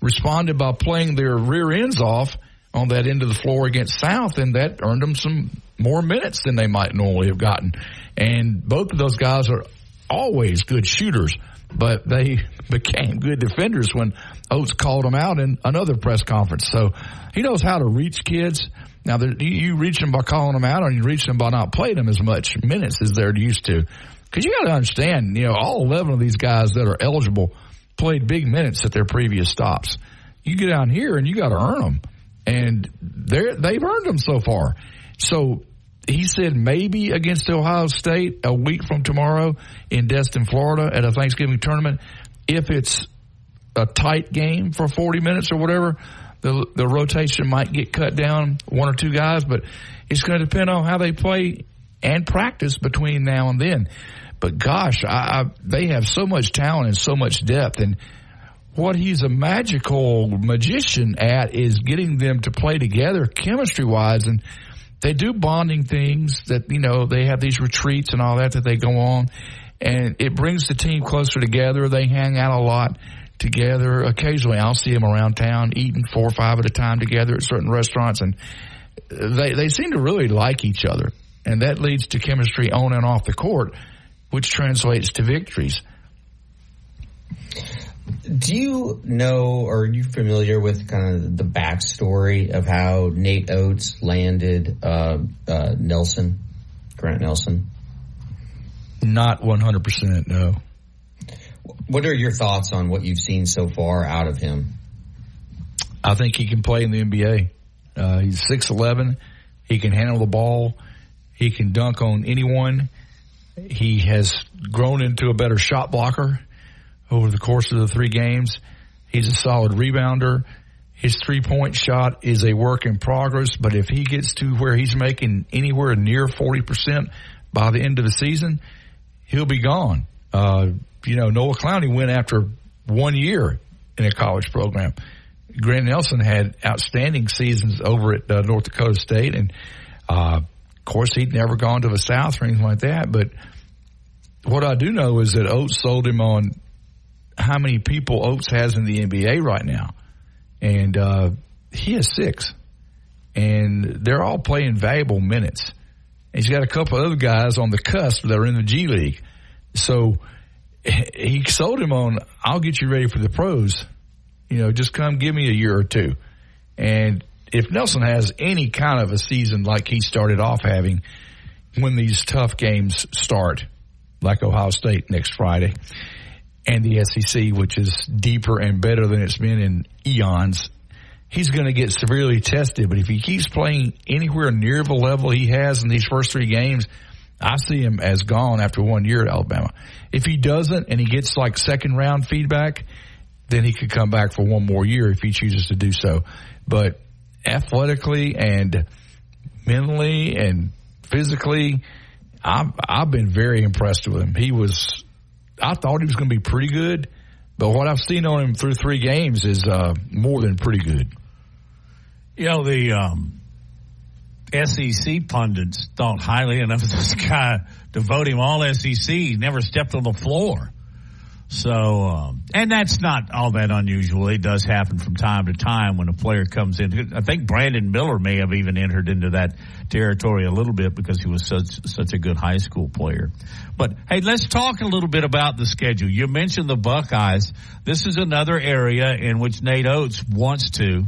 responded by playing their rear ends off on that end of the floor against South, and that earned them some more minutes than they might normally have gotten. And both of those guys are always good shooters, but they became good defenders when Oates called them out in another press conference. So he knows how to reach kids. Now, you reach them by calling them out, or you reach them by not playing them as much minutes as they're used to. Because you got to understand, all 11 of these guys that are eligible played big minutes at their previous stops. You get down here and you got to earn them. And they've earned them so far. So he said maybe against Ohio State a week from tomorrow in Destin, Florida at a Thanksgiving tournament, if it's a tight game for 40 minutes or whatever, the rotation might get cut down 1 or 2 guys, but it's going to depend on how they play and practice between now and then. But gosh, they have so much talent and so much depth, and what he's a magical magician at is getting them to play together chemistry-wise, and they do bonding things that, they have these retreats and all that they go on, and it brings the team closer together. They hang out a lot together. Occasionally I'll see them around town eating 4 or 5 at a time together at certain restaurants, and they seem to really like each other, and that leads to chemistry on and off the court, which translates to victories. Do you know, or are you familiar with kind of the backstory of how Nate Oates landed Grant Nelson? Not 100%, no. What are your thoughts on what you've seen so far out of him? I think he can play in the NBA. He's 6'11". He can handle the ball. He can dunk on anyone. He has grown into a better shot blocker over the course of the 3 games. He's a solid rebounder. His three-point shot is a work in progress, but if he gets to where he's making anywhere near 40% by the end of the season, he'll be gone. Noah Clowney went after 1 year in a college program. Grant Nelson had outstanding seasons over at North Dakota State, and of course he'd never gone to the South or anything like that, but what I do know is that Oates sold him on how many people Oates has in the NBA right now. And he has 6. And they're all playing valuable minutes. And he's got a couple of other guys on the cusp that are in the G League. So he sold him on, I'll get you ready for the pros. Just come give me a year or 2. And if Nelson has any kind of a season like he started off having when these tough games start, like Ohio State next Friday, and the SEC, which is deeper and better than it's been in eons, he's going to get severely tested. But if he keeps playing anywhere near the level he has in these first 3 games, I see him as gone after 1 year at Alabama. If he doesn't and he gets like second-round feedback, then he could come back for one more year if he chooses to do so. But athletically and mentally and physically, I've been very impressed with him. I thought he was going to be pretty good, but what I've seen on him through 3 games is more than pretty good. You know, the SEC pundits thought highly enough of this guy to vote him all SEC. He never stepped on the floor. So, and that's not all that unusual. It does happen from time to time when a player comes in. I think Brandon Miller may have even entered into that territory a little bit because he was such a good high school player. But, hey, let's talk a little bit about the schedule. You mentioned the Buckeyes. This is another area in which Nate Oates wants to.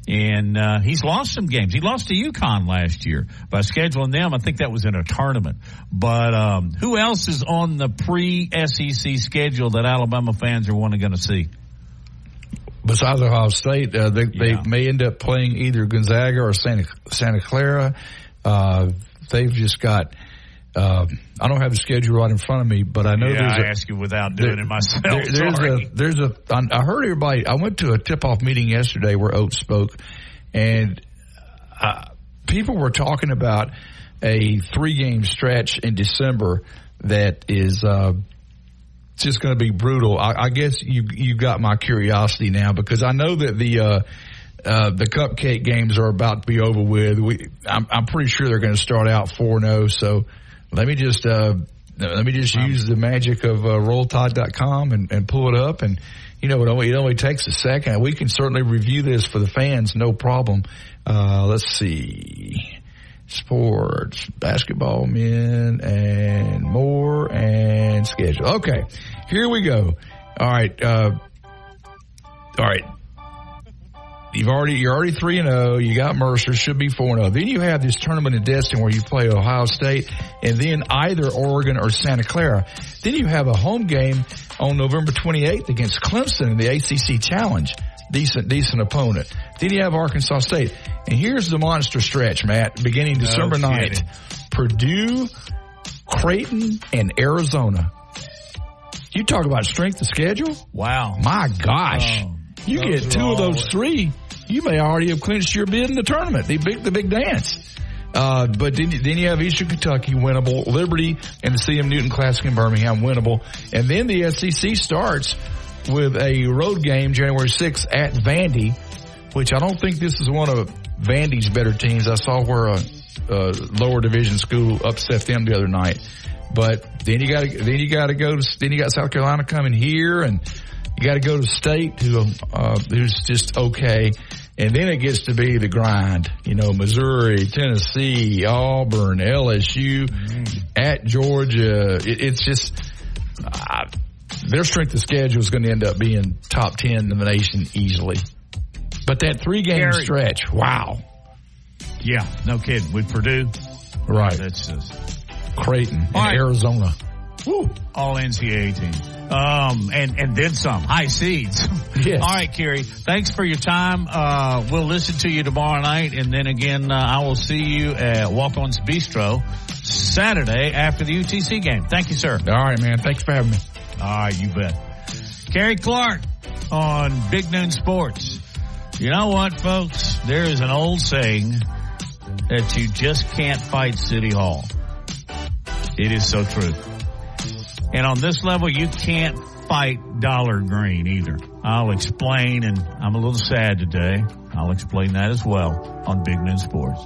And he's lost some games. He lost to UConn last year by scheduling them. I think that was in a tournament. But who else is on the pre-SEC schedule that Alabama fans are going to see? Besides Ohio State, they may end up playing either Gonzaga or Santa Clara. They've just got I don't have the schedule right in front of me, but I know I ask you without doing it myself. I heard everybody. I went to a tip-off meeting yesterday where Oates spoke, and people were talking about a 3-game stretch in December that is just going to be brutal. I guess you got my curiosity now because I know that the cupcake games are about to be over with. I'm pretty sure they're going to start out 4-0. So. Let me just use the magic of RollTide.com and pull it up, and it only takes a second. We can certainly review this for the fans, no problem. Let's see, sports, basketball, men, and more, and schedule. Okay, here we go. All right. You're already 3-0. You got Mercer, should be 4-0. Then you have this tournament in Destin where you play Ohio State and then either Oregon or Santa Clara. Then you have a home game on November 28th against Clemson in the ACC Challenge. Decent opponent. Then you have Arkansas State. And here's the monster stretch, Matt, beginning December 9th. Purdue, Creighton, and Arizona. You talk about strength of schedule? Wow. My gosh. You get 2 of those 3, you may already have clinched your bid in the tournament, the big dance. But then you have Eastern Kentucky, winnable. Liberty and the C.M. Newton Classic in Birmingham, winnable. And then the SEC starts with a road game January 6th at Vandy, which I don't think this is one of Vandy's better teams. I saw where a lower division school upset them the other night. But then you got South Carolina coming here, and you got to go to State, who's just okay. And then it gets to be the grind. Missouri, Tennessee, Auburn, LSU, at Georgia. It's just their strength of schedule is going to end up being top 10 in the nation easily. But that 3-game stretch, wow. Yeah, no kidding. With Purdue. Right. That's just Creighton and Arizona. Woo. All NCAA teams. And then some. High seeds. Yes. All right, Kerry. Thanks for your time. We'll listen to you tomorrow night. And then again, I will see you at Walk-On's Bistro Saturday after the UTC game. Thank you, sir. All right, man. Thanks for having me. All right, you bet. Kerry Clark on Big Noon Sports. You know what, folks? There is an old saying that you just can't fight City Hall. It is so true. And on this level, you can't fight Dollar Green either. I'll explain, and I'm a little sad today. I'll explain that as well on Big Noon Sports.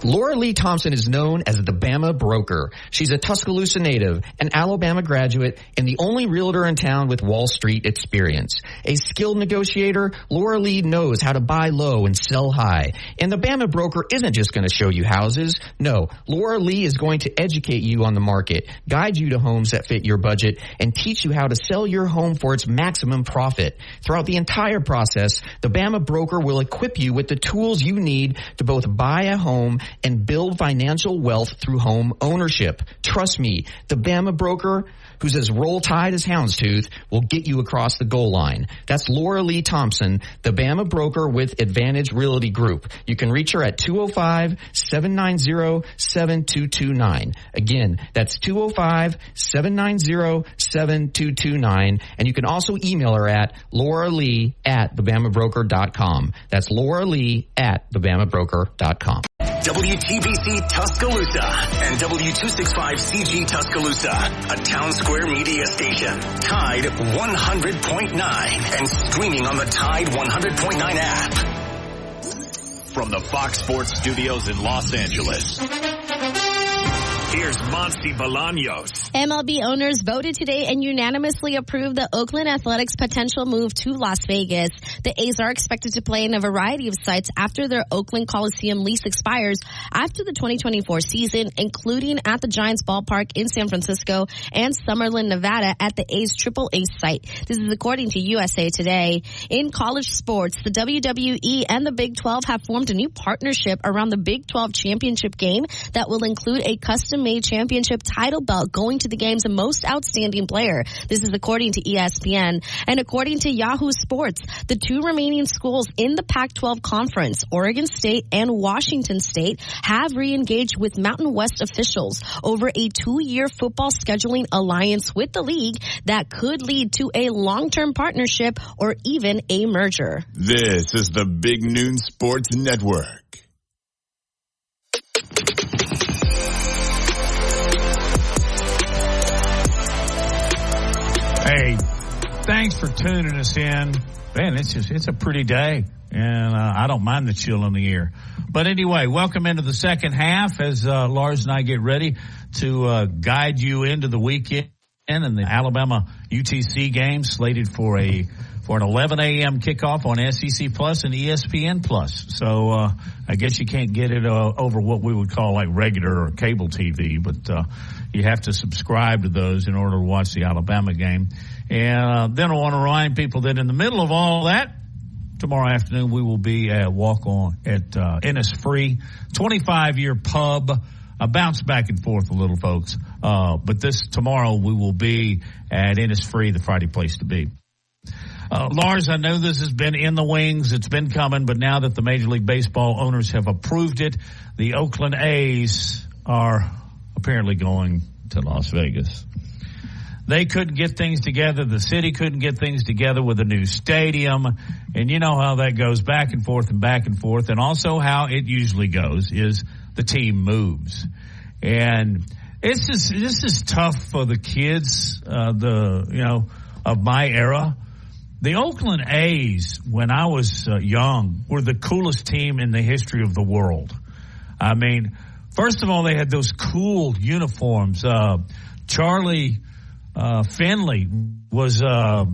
Laura Lee Thompson is known as the Bama Broker. She's a Tuscaloosa native, an Alabama graduate, and the only realtor in town with Wall Street experience. A skilled negotiator, Laura Lee knows how to buy low and sell high. And the Bama Broker isn't just going to show you houses. No, Laura Lee is going to educate you on the market, guide you to homes that fit your budget, and teach you how to sell your home for its maximum profit. Throughout the entire process, the Bama Broker will equip you with the tools you need to both buy a home and build financial wealth through home ownership. Trust me, the Bama broker, who's as Roll Tide as houndstooth, will get you across the goal line. That's Laura Lee Thompson, the Bama broker with Advantage Realty Group. You can reach her at 205-790-7229. Again, that's 205-790-7229. And you can also email her at lauralee@thebamabroker.com. That's lauralee@thebamabroker.com. WTBC Tuscaloosa and W265CG Tuscaloosa, a Town Square media station. Tide 100.9 and streaming on the Tide 100.9 app. From the Fox Sports Studios in Los Angeles, here's Monty Bolaños. MLB owners voted today and unanimously approved the Oakland Athletics' potential move to Las Vegas. The A's are expected to play in a variety of sites after their Oakland Coliseum lease expires after the 2024 season, including at the Giants ballpark in San Francisco and Summerlin, Nevada at the A's AAA site. This is according to USA Today. In college sports, the WWE and the Big 12 have formed a new partnership around the Big 12 championship game that will include a custom-made championship title belt going to the game's most outstanding player. This is according to ESPN. And according to Yahoo Sports, the two remaining schools in the Pac-12 conference, Oregon State and Washington State, have re-engaged with Mountain West officials over a 2-year football scheduling alliance with the league that could lead to a long-term partnership or even a merger. This is the Big Noon Sports Network. Hey, thanks for tuning us in. Man, it's a pretty day, and I don't mind the chill in the air. But anyway, welcome into the second half as Lars and I get ready to guide you into the weekend and the Alabama UTC game slated for an 11 a.m. kickoff on SEC Plus and ESPN Plus. So I guess you can't get it over what we would call like regular or cable TV, but you have to subscribe to those in order to watch the Alabama game. And then I want to remind people that in the middle of all that, tomorrow afternoon we will be at Walk-On at Innisfree, 25-year pub. Bounce back and forth a little, folks. But tomorrow we will be at Innisfree, the Friday place to be. Lars, I know this has been in the wings. It's been coming, but now that the Major League Baseball owners have approved it, the Oakland A's are apparently going to Las Vegas. They couldn't get things together. The city couldn't get things together with a new stadium. And you know how that goes back and forth and back and forth. And also how it usually goes is the team moves. And this is tough for the kids, of my era. The Oakland A's, when I was young, were the coolest team in the history of the world. I mean, first of all, they had those cool uniforms. Charlie Finley was a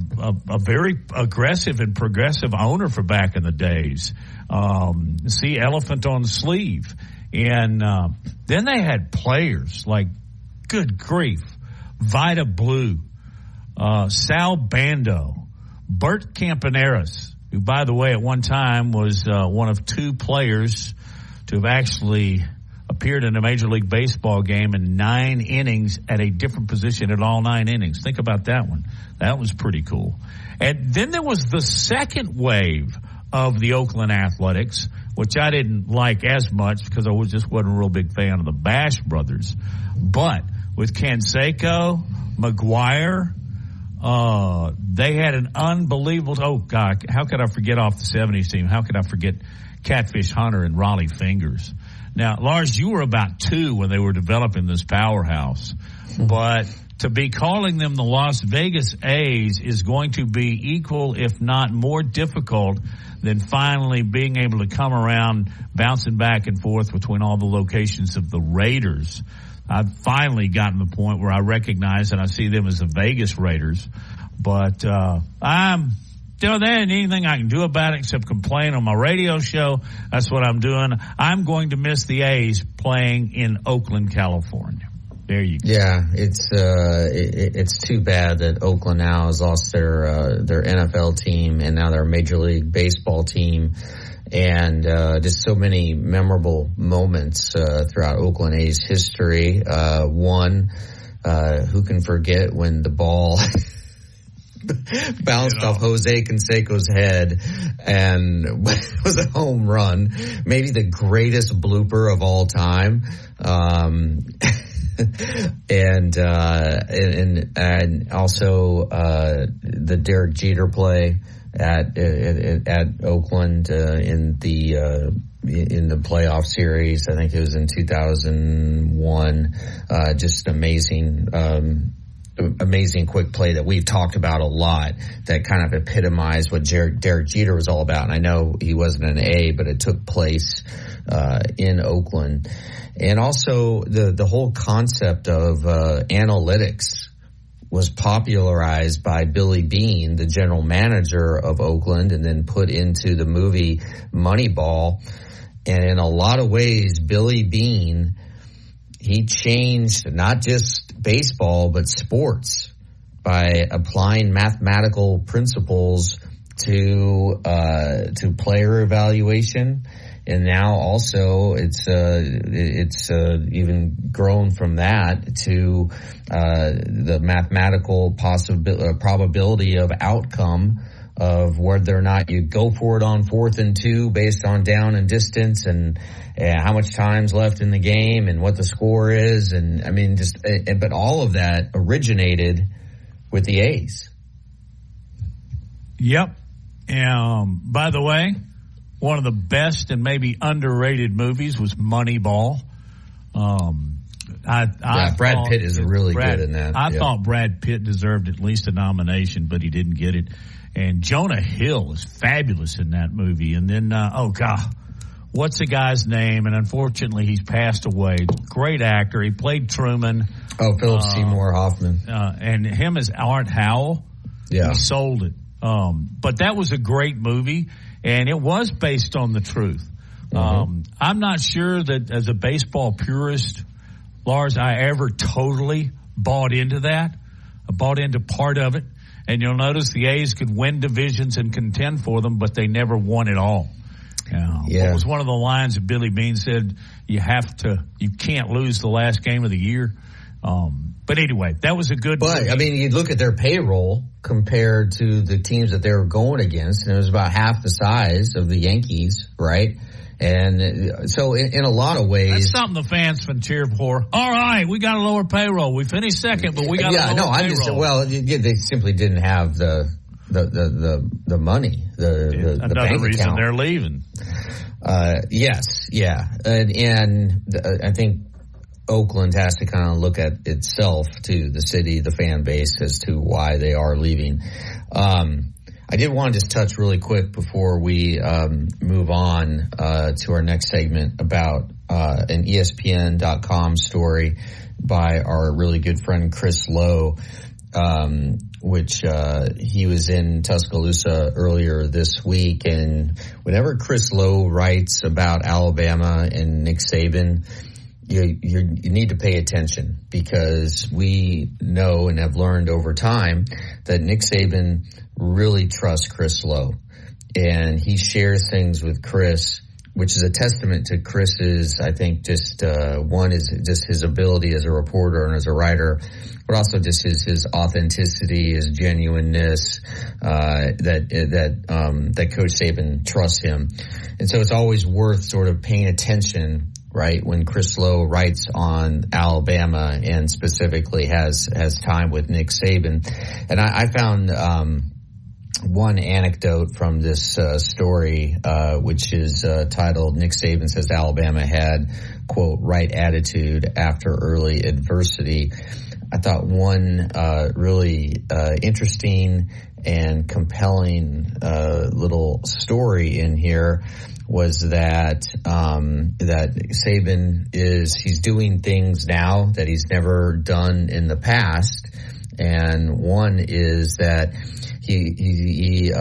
very aggressive and progressive owner for back in the days. See elephant on the sleeve. And then they had players like, good grief, Vida Blue, Sal Bando, Bert Campaneris, who, by the way, at one time was one of two players to have actually appeared in a Major League Baseball game in 9 innings at a different position at all 9 innings. Think about that one. That was pretty cool. And then there was the second wave of the Oakland Athletics, which I didn't like as much because I wasn't a real big fan of the Bash brothers. But with Canseco, McGuire, they had an unbelievable, oh God, how could I forget off the 70s team? How could I forget Catfish Hunter and Raleigh Fingers? Now, Lars, you were about 2 when they were developing this powerhouse, but to be calling them the Las Vegas A's is going to be equal, if not more difficult than finally being able to come around, bouncing back and forth between all the locations of the Raiders. I've finally gotten to the point where I recognize and I see them as the Vegas Raiders, but there ain't anything I can do about it except complain on my radio show. That's what I'm doing. I'm going to miss the A's playing in Oakland, California. There you go. Yeah, it's too bad that Oakland now has lost their NFL team and now their Major League Baseball team. and just so many memorable moments throughout Oakland A's history. One, who can forget when the ball bounced off Jose Canseco's head and was a home run, maybe the greatest blooper of all time. And also the Derek Jeter play at Oakland in the playoff series. I think it was in 2001. Just amazing quick play that we've talked about a lot, that kind of epitomized what Derek Jeter was all about. And I know he wasn't an A, but it took place in Oakland. And also the whole concept of analytics was popularized by Billy Beane, the general manager of Oakland, and then put into the movie Moneyball. And in a lot of ways, Billy Beane, he changed not just baseball, but sports by applying mathematical principles to player evaluation. And now also it's even grown from that to the mathematical probability of outcome of whether or not you go for it on 4th and 2 based on down and distance and how much time's left in the game and what the score is. And I mean, but all of that originated with the A's. Yep. By the way, one of the best and maybe underrated movies was Moneyball. Brad Pitt is really good in that. I thought Brad Pitt deserved at least a nomination, but he didn't get it. And Jonah Hill is fabulous in that movie. And then, what's the guy's name? And unfortunately, he's passed away. Great actor. He played Truman. Oh, Philip Seymour Hoffman. And him as Art Howell. Yeah. He sold it. But that was a great movie, and it was based on the truth. Mm-hmm. I'm not sure that as a baseball purist, Lars, I ever totally bought into that. I bought into part of it. And you'll notice the A's could win divisions and contend for them, but they never won it all. What was one of the lines that Billy Beane said? You can't lose the last game of the year. But anyway, that was a good. But movie. I mean, you look at their payroll compared to the teams that they were going against, and it was about half the size of the Yankees, right? And so in a lot lot of ways. That's something the fans can cheer for. All right, we got a lower payroll. We finished second, but we got a lower payroll. They simply didn't have the money, the another bank reason account. They're leaving. Yes, yeah. And I think Oakland has to kind of look at itself, too, the city, the fan base, as to why they are leaving. I did want to just touch really quick before we move on to our next segment about an ESPN.com story by our really good friend Chris Lowe, which he was in Tuscaloosa earlier this week. And whenever Chris Lowe writes about Alabama and Nick Saban, you need to pay attention, because we know and have learned over time that Nick Saban really trusts Chris Lowe, and he shares things with Chris, which is a testament to Chris's, I think, just one is just his ability as a reporter and as a writer, but also just his authenticity, his genuineness, that Coach Saban trusts him. And so it's always worth sort of paying attention, right, when Chris Lowe writes on Alabama and specifically has time with Nick Saban. And I found one anecdote from this story, which is titled, Nick Saban says Alabama had, quote, right attitude after early adversity. I thought one really interesting and compelling little story in here was that Saban he's doing things now that he's never done in the past. And one is that he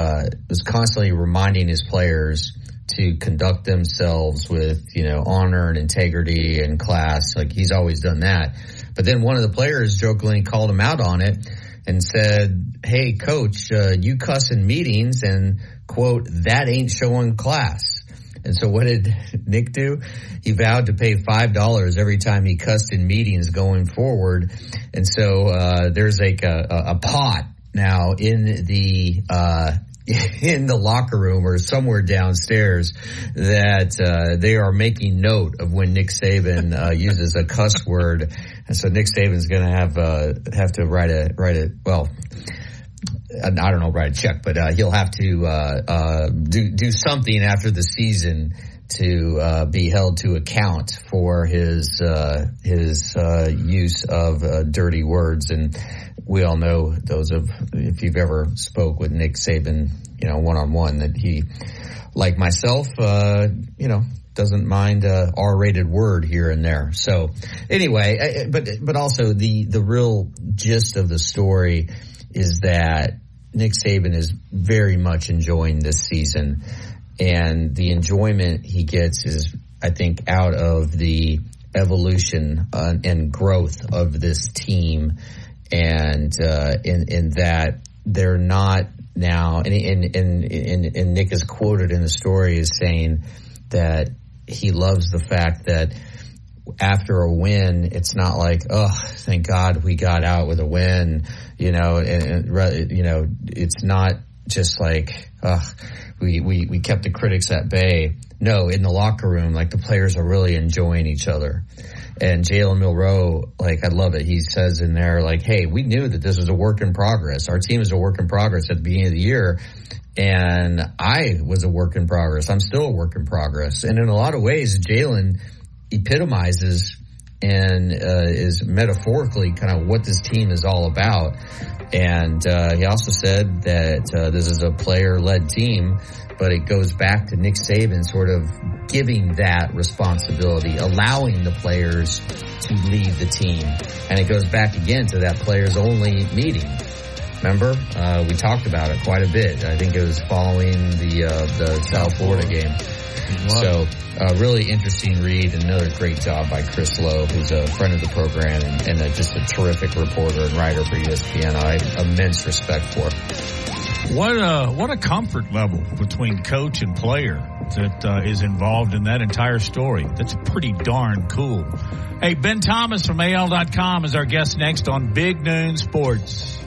was constantly reminding his players to conduct themselves with, honor and integrity and class. Like, he's always done that. But then one of the players jokingly called him out on it and said, "Hey, coach, you cuss in meetings and, quote, that ain't showing class." And so what did Nick do? He vowed to pay $5 every time he cussed in meetings going forward. And so there's like a pot now in the locker room or somewhere downstairs that they are making note of when Nick Saban uses a cuss word. And so Nick Saban's going to have to write a check, but he'll have to do something after the season to be held to account for his use of dirty words. And we all know if you've ever spoke with Nick Saban, one-on-one, that he, like myself, doesn't mind a R-rated word here and there. So anyway, but also the real gist of the story is that Nick Saban is very much enjoying this season, and the enjoyment he gets is, I think, out of the evolution and growth of this team, and in that they're not now, and Nick is quoted in the story as saying that he loves the fact that after a win, it's not like, oh, thank God we got out with a win, it's not just like, we kept the critics at bay. No, in the locker room, like, the players are really enjoying each other. And Jalen Milroe, I love it. He says in there, hey, we knew that this was a work in progress. Our team is a work in progress at the beginning of the year. And I was a work in progress. I'm still a work in progress. And in a lot of ways, Jalen epitomizes and is metaphorically kind of what this team is all about. And he also said that this is a player-led team, but it goes back to Nick Saban sort of giving that responsibility, allowing the players to lead the team. And it goes back again to that players-only meeting. Remember, we talked about it quite a bit. I think it was following the South Florida game. So, really interesting read, and another great job by Chris Lowe, who's a friend of the program and just a terrific reporter and writer for ESPN. I have immense respect for. What a comfort level between coach and player that is involved in that entire story. That's pretty darn cool. Hey, Ben Thomas from AL.com is our guest next on Big Noon Sports.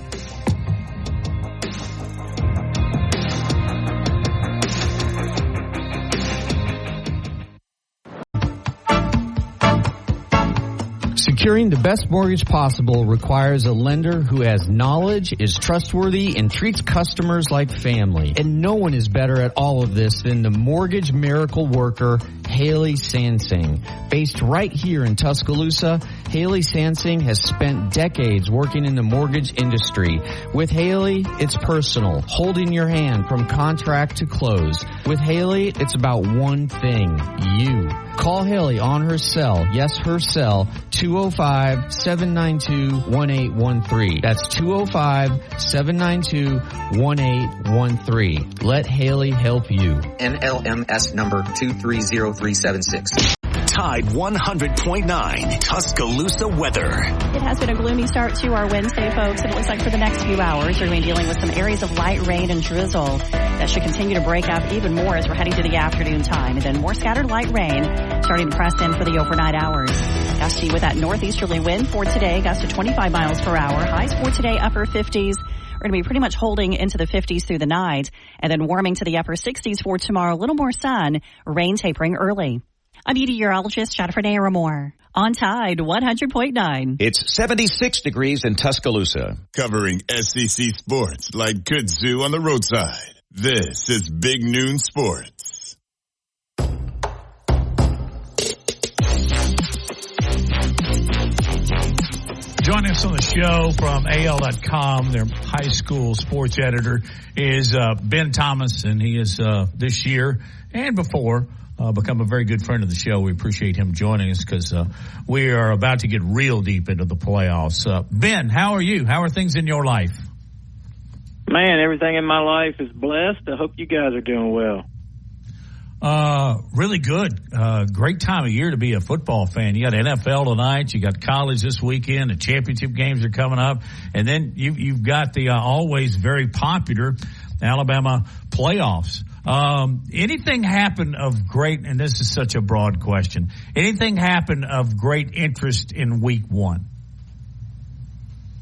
Securing the best mortgage possible requires a lender who has knowledge, is trustworthy, and treats customers like family. And no one is better at all of this than the mortgage miracle worker, Haley Sansing. Based right here in Tuscaloosa, Haley Sansing has spent decades working in the mortgage industry. With Haley, it's personal, holding your hand from contract to close. With Haley, it's about one thing, you. Call Haley on her cell, yes, her cell, 205-792-1813. That's 205-792-1813. Let Haley help you. NLMS number 230376. Tide 100.9 Tuscaloosa weather. It has been a gloomy start to our Wednesday, folks, and it looks like for the next few hours we're going to be dealing with some areas of light rain and drizzle that should continue to break up even more as we're heading to the afternoon time. And then more scattered light rain starting to press in for the overnight hours. Gusty with that northeasterly wind for today, gusts to 25 miles per hour. Highs for today, upper 50s. We're going to be pretty much holding into the 50s through the night, and then warming to the upper 60s for tomorrow. A little more sun, rain tapering early. I'm meteorologist Jennifer Naramore on Tide 100.9. It's 76 degrees in Tuscaloosa. Covering SEC sports like kudzu on the roadside. This is Big Noon Sports. Joining us on the show from AL.com, their high school sports editor, is Ben Thomas, and he is this year and before become a very good friend of the show. We appreciate him joining us because we are about to get real deep into the playoffs. Ben, how are you? How are things in your life? Man, everything in my life is blessed. I hope you guys are doing well. Really good. Great time of year to be a football fan. You got NFL tonight. You got college this weekend. The championship games are coming up. And then you've got the always very popular Alabama playoffs. Anything happen of great, and this is such a broad question, anything happen of great interest in week one?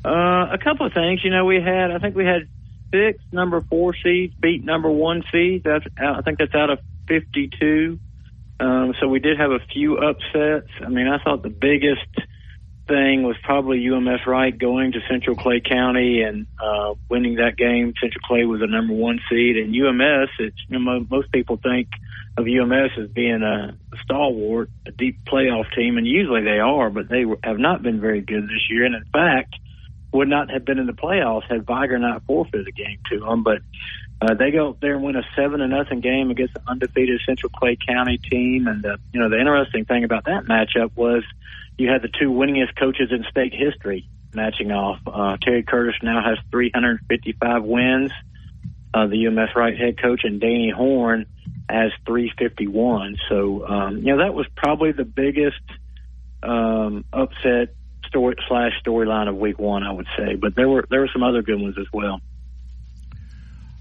A couple of things. I think we had 6 number 4 seeds beat number 1 seeds. I think that's out of 52. So we did have a few upsets. I mean, I thought the biggest thing was probably UMS Wright going to Central Clay County and winning that game. Central Clay was the number 1 seed, and UMS, most people think of UMS as being a stalwart, a deep playoff team, and usually they are, but they have not been very good this year, and in fact would not have been in the playoffs had Viger not forfeited a game to them. But they go up there and win a 7-0 game against the undefeated Central Clay County team. And the interesting thing about that matchup was you had the 2 winningest coaches in state history matching off. Terry Curtis now has 355 wins. The UMS Wright head coach, and Danny Horn has 351. So that was probably the biggest upset storyline of week one, I would say. But there were some other good ones as well.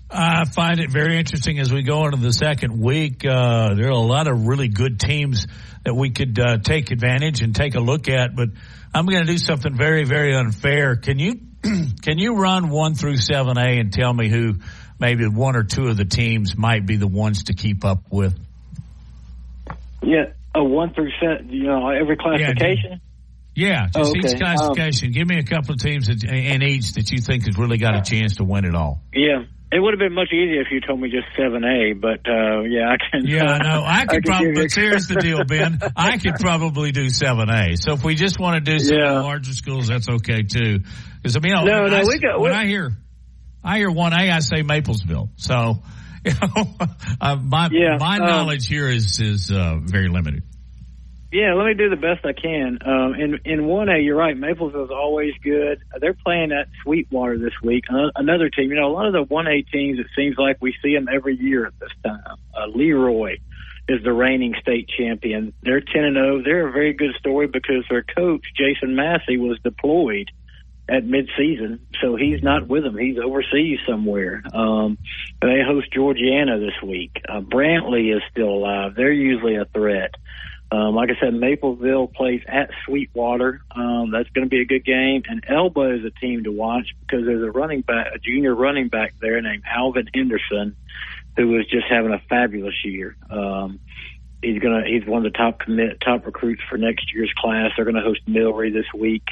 I find it very interesting as we go into the second week. There are a lot of really good teams that we could take advantage and take a look at. But I'm going to do something very, very unfair. Can you run 1 through 7A and tell me who maybe 1 or 2 of the teams might be the ones to keep up with? Yeah, 1 through 7. Every classification. Yeah, just each classification. Give me a couple of teams in each that you think has really got a chance to win it all. Yeah. It would have been much easier if you told me just 7A, but I can. Yeah, I know. I could probably, but here's the deal, Ben. I could probably do 7A. So if we just want to do some of the larger schools, that's okay too. Because when I hear 1A, I say Maplesville. So my knowledge here is very limited. Yeah, let me do the best I can. In 1A, you're right. Maplesville's always good. They're playing at Sweetwater this week. Another team, a lot of the 1A teams, it seems like we see them every year at this time. Leroy is the reigning state champion. They're 10-0. They're a very good story because their coach, Jason Massey, was deployed at midseason, so he's not with them. He's overseas somewhere. They host Georgiana this week. Brantley is still alive. They're usually a threat. Like I said, Maplesville plays at Sweetwater. That's going to be a good game. And Elba is a team to watch because there's a junior running back there named Alvin Henderson, who is just having a fabulous year. He's one of the top recruits for next year's class. They're going to host Millry this week.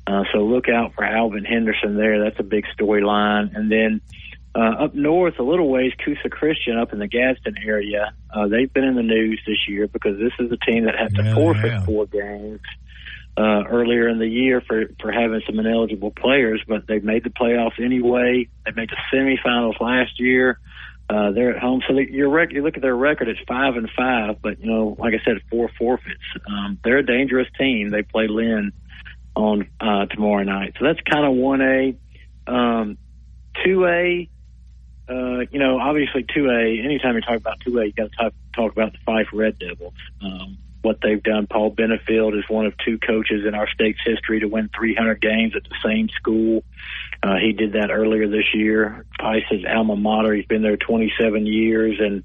So look out for Alvin Henderson there. That's a big storyline. And then up north, a little ways, Coosa Christian up in the Gadsden area. They've been in the news this year because this is a team that had to forfeit 4 games earlier in the year for having some ineligible players, but they've made the playoffs anyway. They made the semifinals last year. They're at home. So you look at their record, it's 5-5, but, like I said, 4 forfeits. They're a dangerous team. They play Lynn on tomorrow night. So that's kind of 1A. 2A, obviously 2A, anytime you talk about 2A, you got to talk about the Fife Red Devils. What they've done. Paul Benefield is one of 2 coaches in our state's history to win 300 games at the same school. He did that earlier this year. Fice's alma mater. He's been there 27 years, and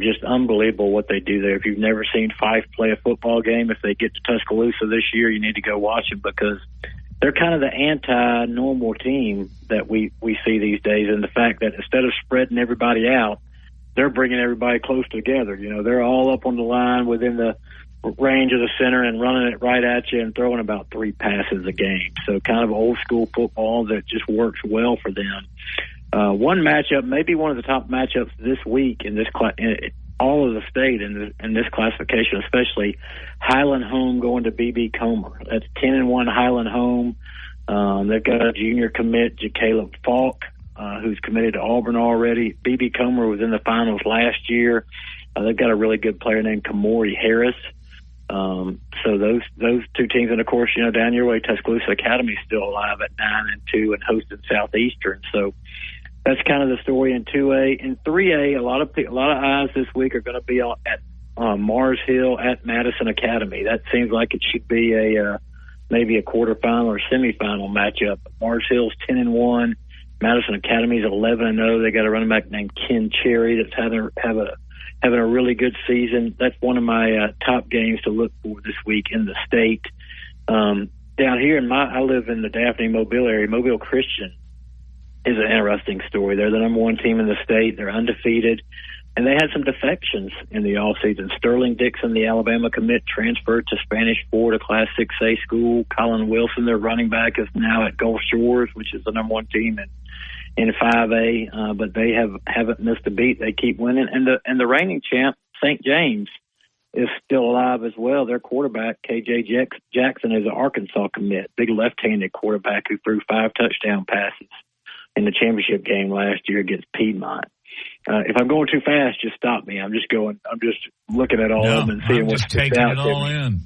just unbelievable what they do there. If you've never seen Fife play a football game, if they get to Tuscaloosa this year, you need to go watch them because they're kind of the anti-normal team that we see these days, and the fact that instead of spreading everybody out, they're bringing everybody close together. They're all up on the line within the range of the center and running it right at you and throwing about 3 passes a game. So kind of old school football that just works well for them. One matchup, maybe one of the top matchups this week in this all of the state in this classification, especially Highland Home going to BB Comer. That's 10-1 Highland Home. They've got a junior commit, Caleb Falk, who's committed to Auburn already. BB Comer was in the finals last year. They've got a really good player named Kamori Harris. So those 2 teams, and of course, down your way, Tuscaloosa Academy is still alive at 9-2 and hosting Southeastern. So that's kind of the story in 2A. In 3A, a lot of eyes this week are going to be at Mars Hill at Madison Academy. That seems like it should be maybe a quarterfinal or semifinal matchup. Mars Hill's 10-1. Madison Academy's 11-0. They got a running back named Ken Cherry that's having a really good season. That's one of my top games to look for this week in the state. Down here I live in the Daphne Mobile area. Mobile Christian is an interesting story. They're the number one team in the state. They're undefeated. And they had some defections in the offseason. Sterling Dixon, the Alabama commit, transferred to Spanish Fort, a Class 6A school. Colin Wilson, their running back, is now at Gulf Shores, which is the number one team in 5A. But they haven't missed a beat. They keep winning. And the reigning champ, St. James, is still alive as well. Their quarterback, KJ Jackson, is an Arkansas commit, big left-handed quarterback who threw 5 touchdown passes in the championship game last year against Piedmont. If I'm going too fast, just stop me. I'm just looking at all of them and seeing what's taking it all in.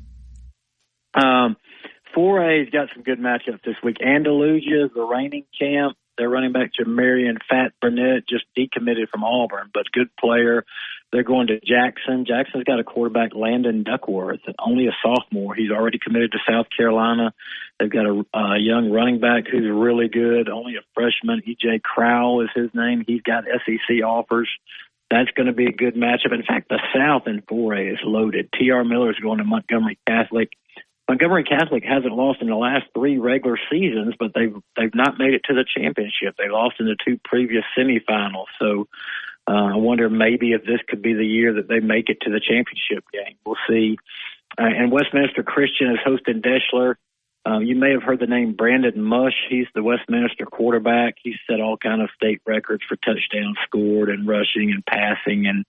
4A's got some good matchups this week. Andalusia is the reigning champ. Their running back, Jamarian Fat Burnett, just decommitted from Auburn, but good player. They're going to Jackson. Jackson's got a quarterback, Landon Duckworth, only a sophomore. He's already committed to South Carolina. They've got a young running back who's really good, only a freshman. E.J. Crowell is his name. He's got SEC offers. That's going to be a good matchup. In fact, the South in 4A is loaded. T.R. Miller is going to Montgomery Catholic. Montgomery Catholic hasn't lost in the last 3 regular seasons, but they've not made it to the championship. They lost in the 2 previous semifinals. So I wonder maybe if this could be the year that they make it to the championship game. We'll see. And Westminster Christian is hosting Deschler. You may have heard the name Brandon Mush. He's the Westminster quarterback. He's set all kind of state records for touchdowns scored and rushing and passing and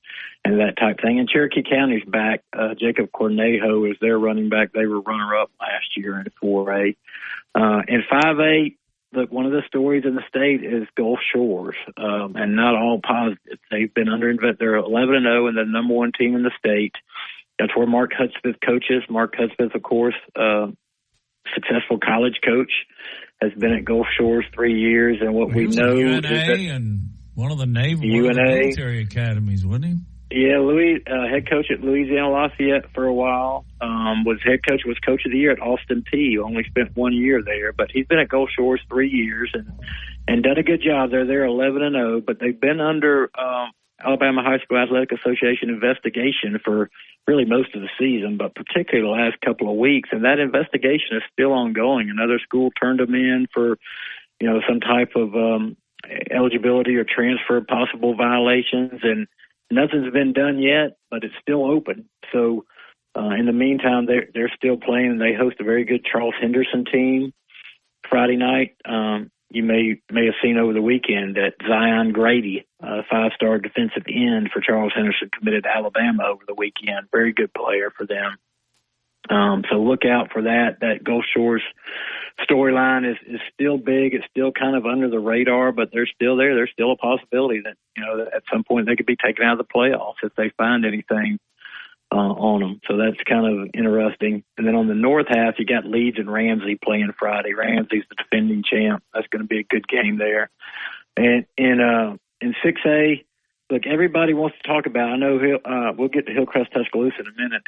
that type of thing. And Cherokee County's back. Jacob Cornejo is their running back. They were runner-up last year in 4A. In 5A, look, one of the stories in the state is Gulf Shores, and not all positive. They've been they're 11-0 and the number one team in the state. That's where Mark Hudspeth coaches. Mark Hudspeth, of course, successful college coach, has been at Gulf Shores 3 years, and what we know is that and one of the military academies, wasn't he? Yeah, head coach at Louisiana Lafayette for a while. Was coach of the year at Austin Peay. Only spent 1 year there, but he's been at Gulf Shores 3 years and done a good job there. They're 11-0, but they've been under Alabama High School Athletic Association investigation for really most of the season, but particularly the last couple of weeks. And that investigation is still ongoing. Another school turned them in for, some type of eligibility or transfer possible violations, and nothing's been done yet, but it's still open. So in the meantime, they're still playing, and they host a very good Charles Henderson team Friday night. You may have seen over the weekend that Zion Grady, a 5-star defensive end for Charles Henderson, committed to Alabama over the weekend. Very good player for them. So look out for that. That Gulf Shores storyline is still big. It's still kind of under the radar, but they're still there. There's still a possibility that, that at some point they could be taken out of the playoffs if they find anything on them. So that's kind of interesting. And then on the north half, you got Leeds and Ramsey playing Friday. Ramsey's the defending champ. That's going to be a good game there. And in 6A, look, everybody wants to talk about, I know we'll get to Hillcrest Tuscaloosa in a minute.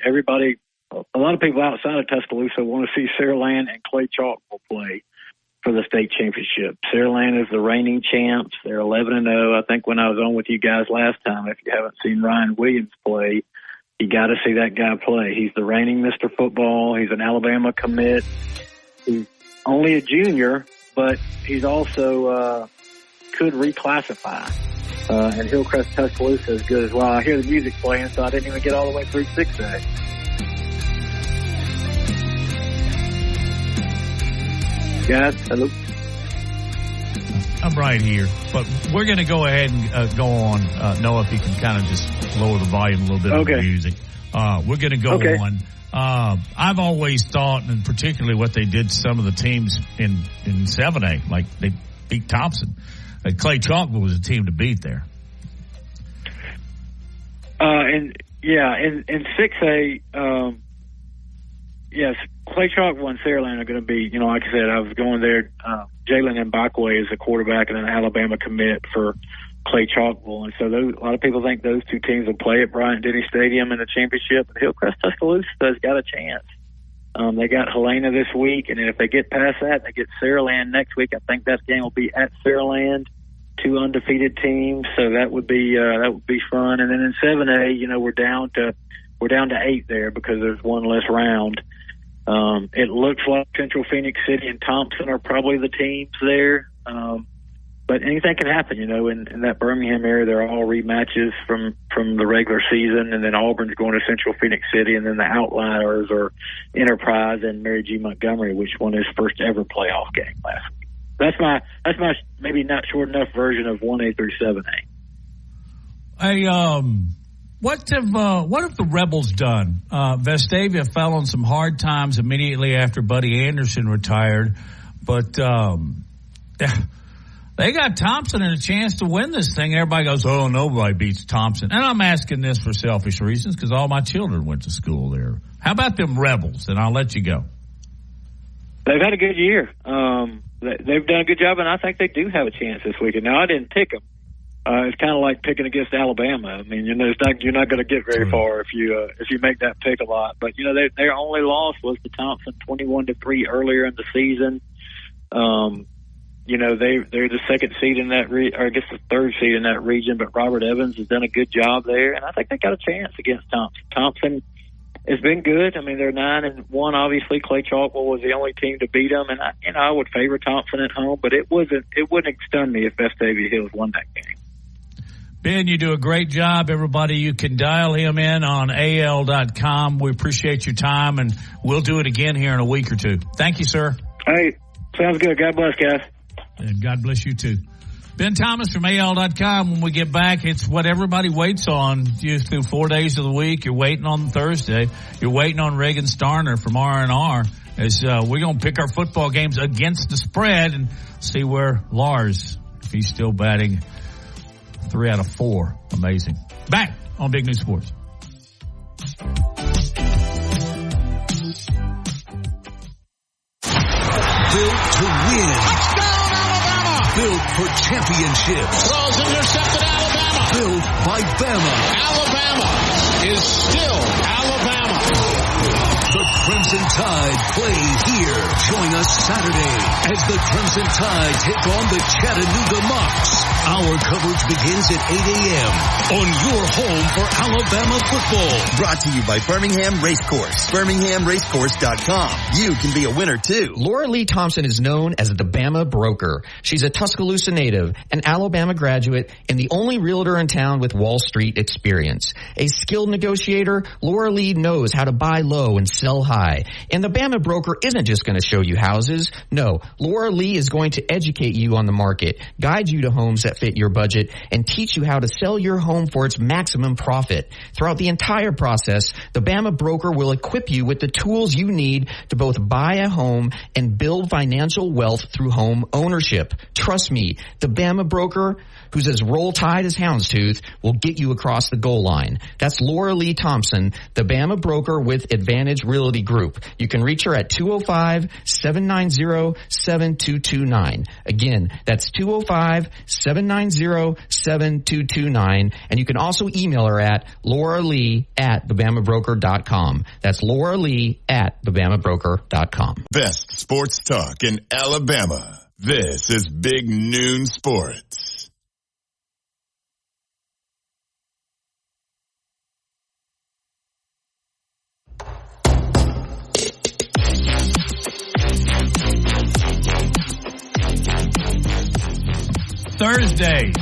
A lot of people outside of Tuscaloosa want to see Saraland and Clay Chalkville play for the state championship. Saraland is the reigning champs. They're 11-0. I think when I was on with you guys last time, if you haven't seen Ryan Williams play, you got to see that guy play. He's the reigning Mr. Football. He's an Alabama commit. He's only a junior, but he's also could reclassify. And Hillcrest Tuscaloosa is good as well. I hear the music playing, so I didn't even get all the way through 6A. Guys, hello. I'm right here, but we're going to go ahead and go on. Noah, if you can kind of just lower the volume a little bit of the music. We're going to go on. I've always thought, and particularly what they did to some of the teams in 7A, like they beat Thompson. Clay Chalkville was a team to beat there. In 6A, yes, Clay Chalkville and Saraland are going to be, like I said, I was going there. Jalen Mbakwe is a quarterback and an Alabama commit for Clay Chalkville. And so a lot of people think those two teams will play at Bryant-Denny Stadium in the championship. But Hillcrest Tuscaloosa has got a chance. They got Helena this week, and then if they get past that, they get Saraland next week. I think that game will be at Saraland, 2 undefeated teams, so that would be fun. And then in 7A, you know, we're down to 8 there because there's one less round. It looks like Central Phoenix City and Thompson are probably the teams there. But anything can happen, you know, in that Birmingham area. They're all rematches from the regular season, and then Auburn's going to Central Phoenix City, and then the outliers are Enterprise and Mary G. Montgomery, which won his first ever playoff game last week. That's my maybe not short enough version of 1A through 7A. Hey, what have the Rebels done? Vestavia fell on some hard times immediately after Buddy Anderson retired, but they got Thompson and a chance to win this thing. Everybody goes, oh, nobody beats Thompson. And I'm asking this for selfish reasons because all my children went to school there. How about them Rebels? And I'll let you go. They've had a good year. They've done a good job, and I think they do have a chance this weekend. Now, I didn't pick them. It's kind of like picking against Alabama. I mean, you know, you're not going to get very far if you make that pick a lot. But you know, their only loss was to Thompson, 21-3 earlier in the season. You know, they're the second seed in that, or I guess the third seed in that region. But Robert Evans has done a good job there, and I think they got a chance against Thompson. Thompson has been good. I mean, they're 9-1. Obviously, Clay Chalkwell was the only team to beat them, and I would favor Thompson at home, but it wouldn't stun me if Vestavia Hills won that game. Ben, you do a great job, everybody. You can dial him in on AL.com. We appreciate your time, and we'll do it again here in a week or two. Thank you, sir. Hey, sounds good. God bless, guys. And God bless you, too. Ben Thomas from AL.com. When we get back, it's what everybody waits on through 4 days of the week. You're waiting on Thursday. You're waiting on Reagan Starner from R&R. As we're going to pick our football games against the spread and see where Lars, if he's still batting 3 out of 4. Amazing. Back on Big News Sports. Built to win. Touchdown, Alabama! Built for championships. Throws intercepted, Alabama. Built by Bama. Alabama is still Alabama. The Crimson Tide play here. Join us Saturday as the Crimson Tide take on the Chattanooga Mocs. Our coverage begins at 8 a.m. on your home for Alabama football. Brought to you by Birmingham Racecourse. BirminghamRacecourse.com. You can be a winner too. Laura Lee Thompson is known as the Bama Broker. She's a Tuscaloosa native, an Alabama graduate, and the only realtor in town with Wall Street experience. A skilled negotiator, Laura Lee knows how to buy low and sell high. And the Bama Broker isn't just going to show you houses. No, Laura Lee is going to educate you on the market, guide you to homes that fit your budget, and teach you how to sell your home for its maximum profit. Throughout the entire process, the Bama Broker will equip you with the tools you need to both buy a home and build financial wealth through home ownership. Trust me, the Bama Broker, who's as Roll Tide as Houndstooth, will get you across the goal line. That's Laura Lee Thompson, the Bama Broker with Advantage Realty Group. You can reach her at 205-790-7229. Again, that's 205-790-7229. And you can also email her at lauralee@thebamabroker.com. That's lauralee@thebamabroker.com. Best sports talk in Alabama. This is Big Noon Sports. Thursdays.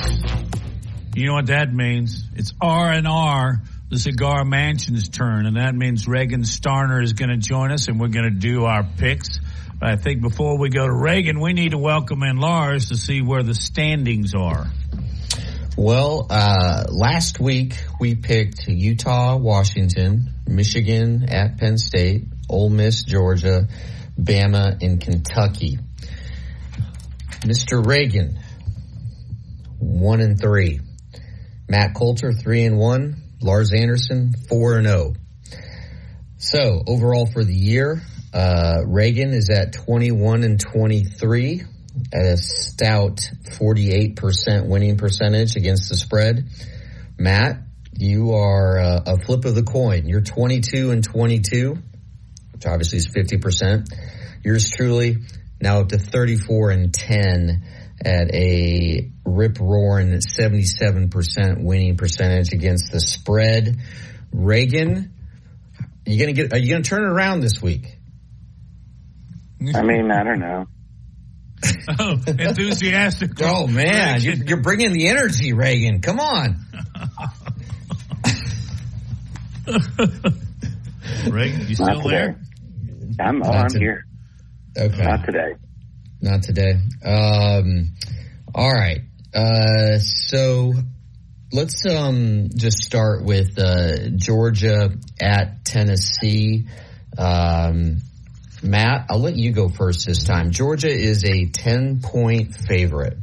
You know what that means? It's R&R, the Cigar Mansion's turn, and that means Reagan Starner is going to join us, and we're going to do our picks. But I think before we go to Reagan, we need to welcome in Lars to see where the standings are. Well, last week we picked Utah, Washington, Michigan at Penn State, Ole Miss, Georgia, Bama, and Kentucky. Mr. Reagan, 1-3. Matt Coulter, 3-1. Lars Anderson, 4-0. So overall for the year, Reagan is at 21-23 at a stout 48% winning percentage against the spread. Matt, you are a flip of the coin. You're 22-22 which obviously is 50%. Yours truly, now up to 34-10 at a rip-roaring 77% winning percentage against the spread. Reagan, are you gonna turn it around this week? I mean, I don't know. Oh, enthusiastic. Oh man, you're bringing the energy, Reagan. Come on. Reagan, you still there? I'm here. Okay. Not today. All right. So let's just start with Georgia at Tennessee. Matt, I'll let you go first this time. Georgia is a 10-point favorite.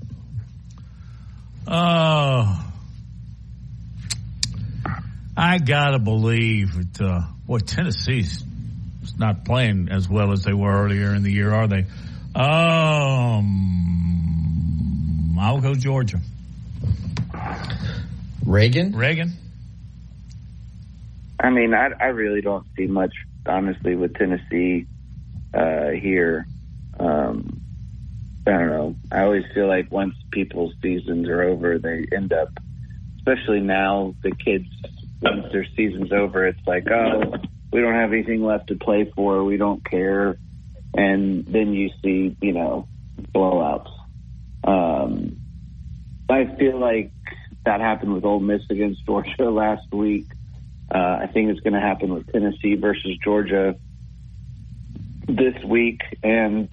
I gotta believe that Tennessee's not playing as well as they were earlier in the year, are they? I'll go Georgia. Reagan? I mean, I really don't see much, honestly, with Tennessee here. I don't know. I always feel like once people's seasons are over, they end up, especially now, the kids, once their season's over, it's like, oh, we don't have anything left to play for. We don't care. And then you see, blowouts. I feel like that happened with Ole Miss against Georgia last week. I think it's going to happen with Tennessee versus Georgia this week. And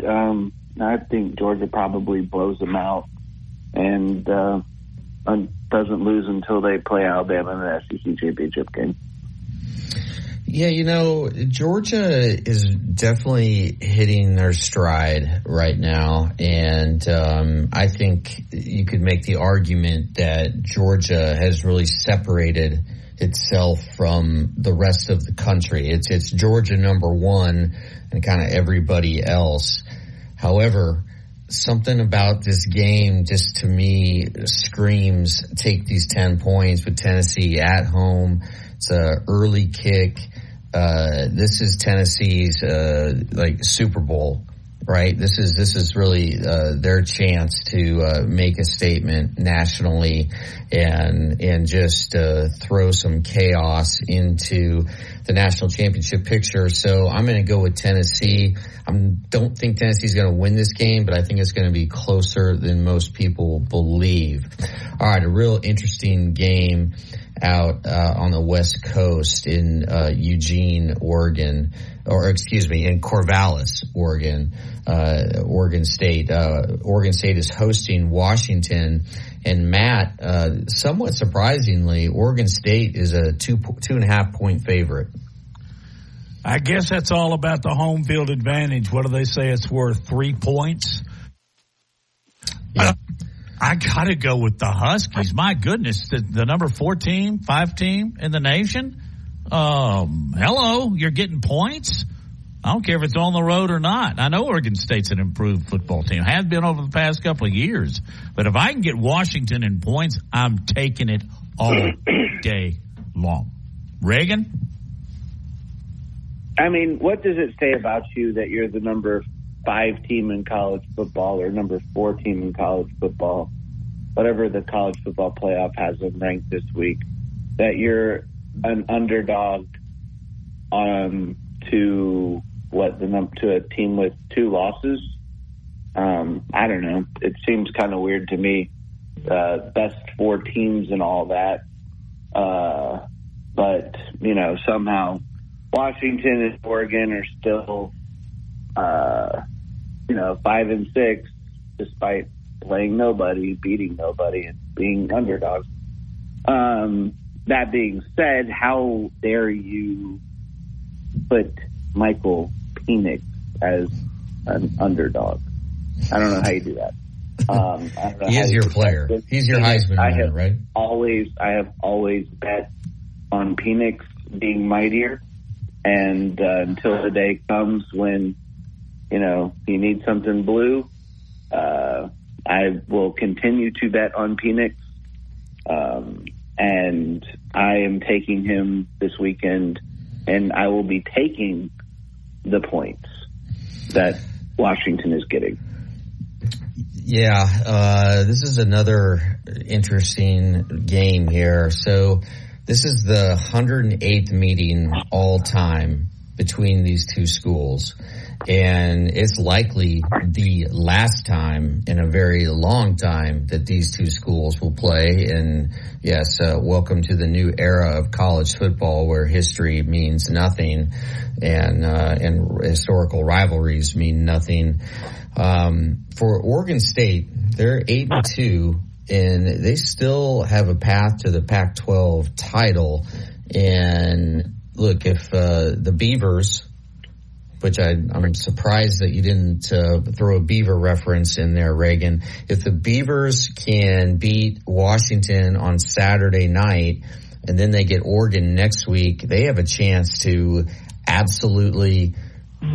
I think Georgia probably blows them out and doesn't lose until they play Alabama in the SEC championship game. Yeah, Georgia is definitely hitting their stride right now. And I think you could make the argument that Georgia has really separated itself from the rest of the country. It's Georgia number one and kind of everybody else. However, something about this game just to me screams take these 10 points with Tennessee at home. It's an early kick. This is Tennessee's Super Bowl, right? This is really their chance to make a statement nationally and just throw some chaos into the national championship picture. So I'm going to go with Tennessee. I don't think Tennessee's going to win this game, but I think it's going to be closer than most people believe. All right, a real interesting game out on the West Coast in Eugene, Oregon, in Corvallis, Oregon, Oregon State. Oregon State is hosting Washington, and Matt, somewhat surprisingly, Oregon State is a 2.5 point favorite. I guess that's all about the home field advantage. What do they say? It's worth 3 points. Yeah. I got to go with the Huskies. My goodness, the number 5 team in the nation. Hello, you're getting points. I don't care if it's on the road or not. I know Oregon State's an improved football team. Has been over the past couple of years. But if I can get Washington in points, I'm taking it all day long. Reagan? I mean, what does it say about you that you're the number 5 team in college football or number 4 team in college football, whatever the college football playoff has them ranked this week, that you're an underdog to a team with 2 losses? I don't know. It seems kind of weird to me. Best 4 teams and all that. But, somehow Washington and Oregon are still 5-6, despite playing nobody, beating nobody, and being underdogs. That being said, how dare you put Michael Penix as an underdog? I don't know how you do that. He is your player. He's your Heisman winner, right? I have always bet on Penix being mightier, and until the day comes when he needs something blue, I will continue to bet on Penix, and I am taking him this weekend, and I will be taking the points that Washington is getting. Yeah, this is another interesting game here. So this is the 108th meeting all time between these two schools. And it's likely the last time in a very long time that these two schools will play. And yes, welcome to the new era of college football where history means nothing and historical rivalries mean nothing. For Oregon State, they're 8-2 and they still have a path to the Pac-12 title. And look, if the Beavers, which I'm surprised that you didn't throw a Beaver reference in there, Reagan. If the Beavers can beat Washington on Saturday night and then they get Oregon next week, they have a chance to absolutely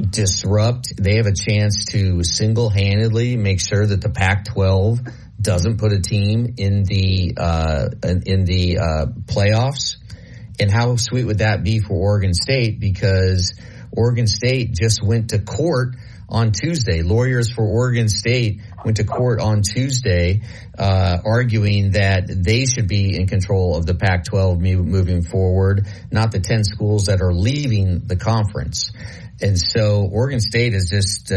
disrupt. They have a chance to single-handedly make sure that the Pac-12 doesn't put a team in the playoffs. And how sweet would that be for Oregon State? Because Oregon State just went to court on Tuesday. Lawyers for Oregon State went to court on Tuesday, arguing that they should be in control of the Pac-12 moving forward, not the 10 schools that are leaving the conference. And so Oregon State is just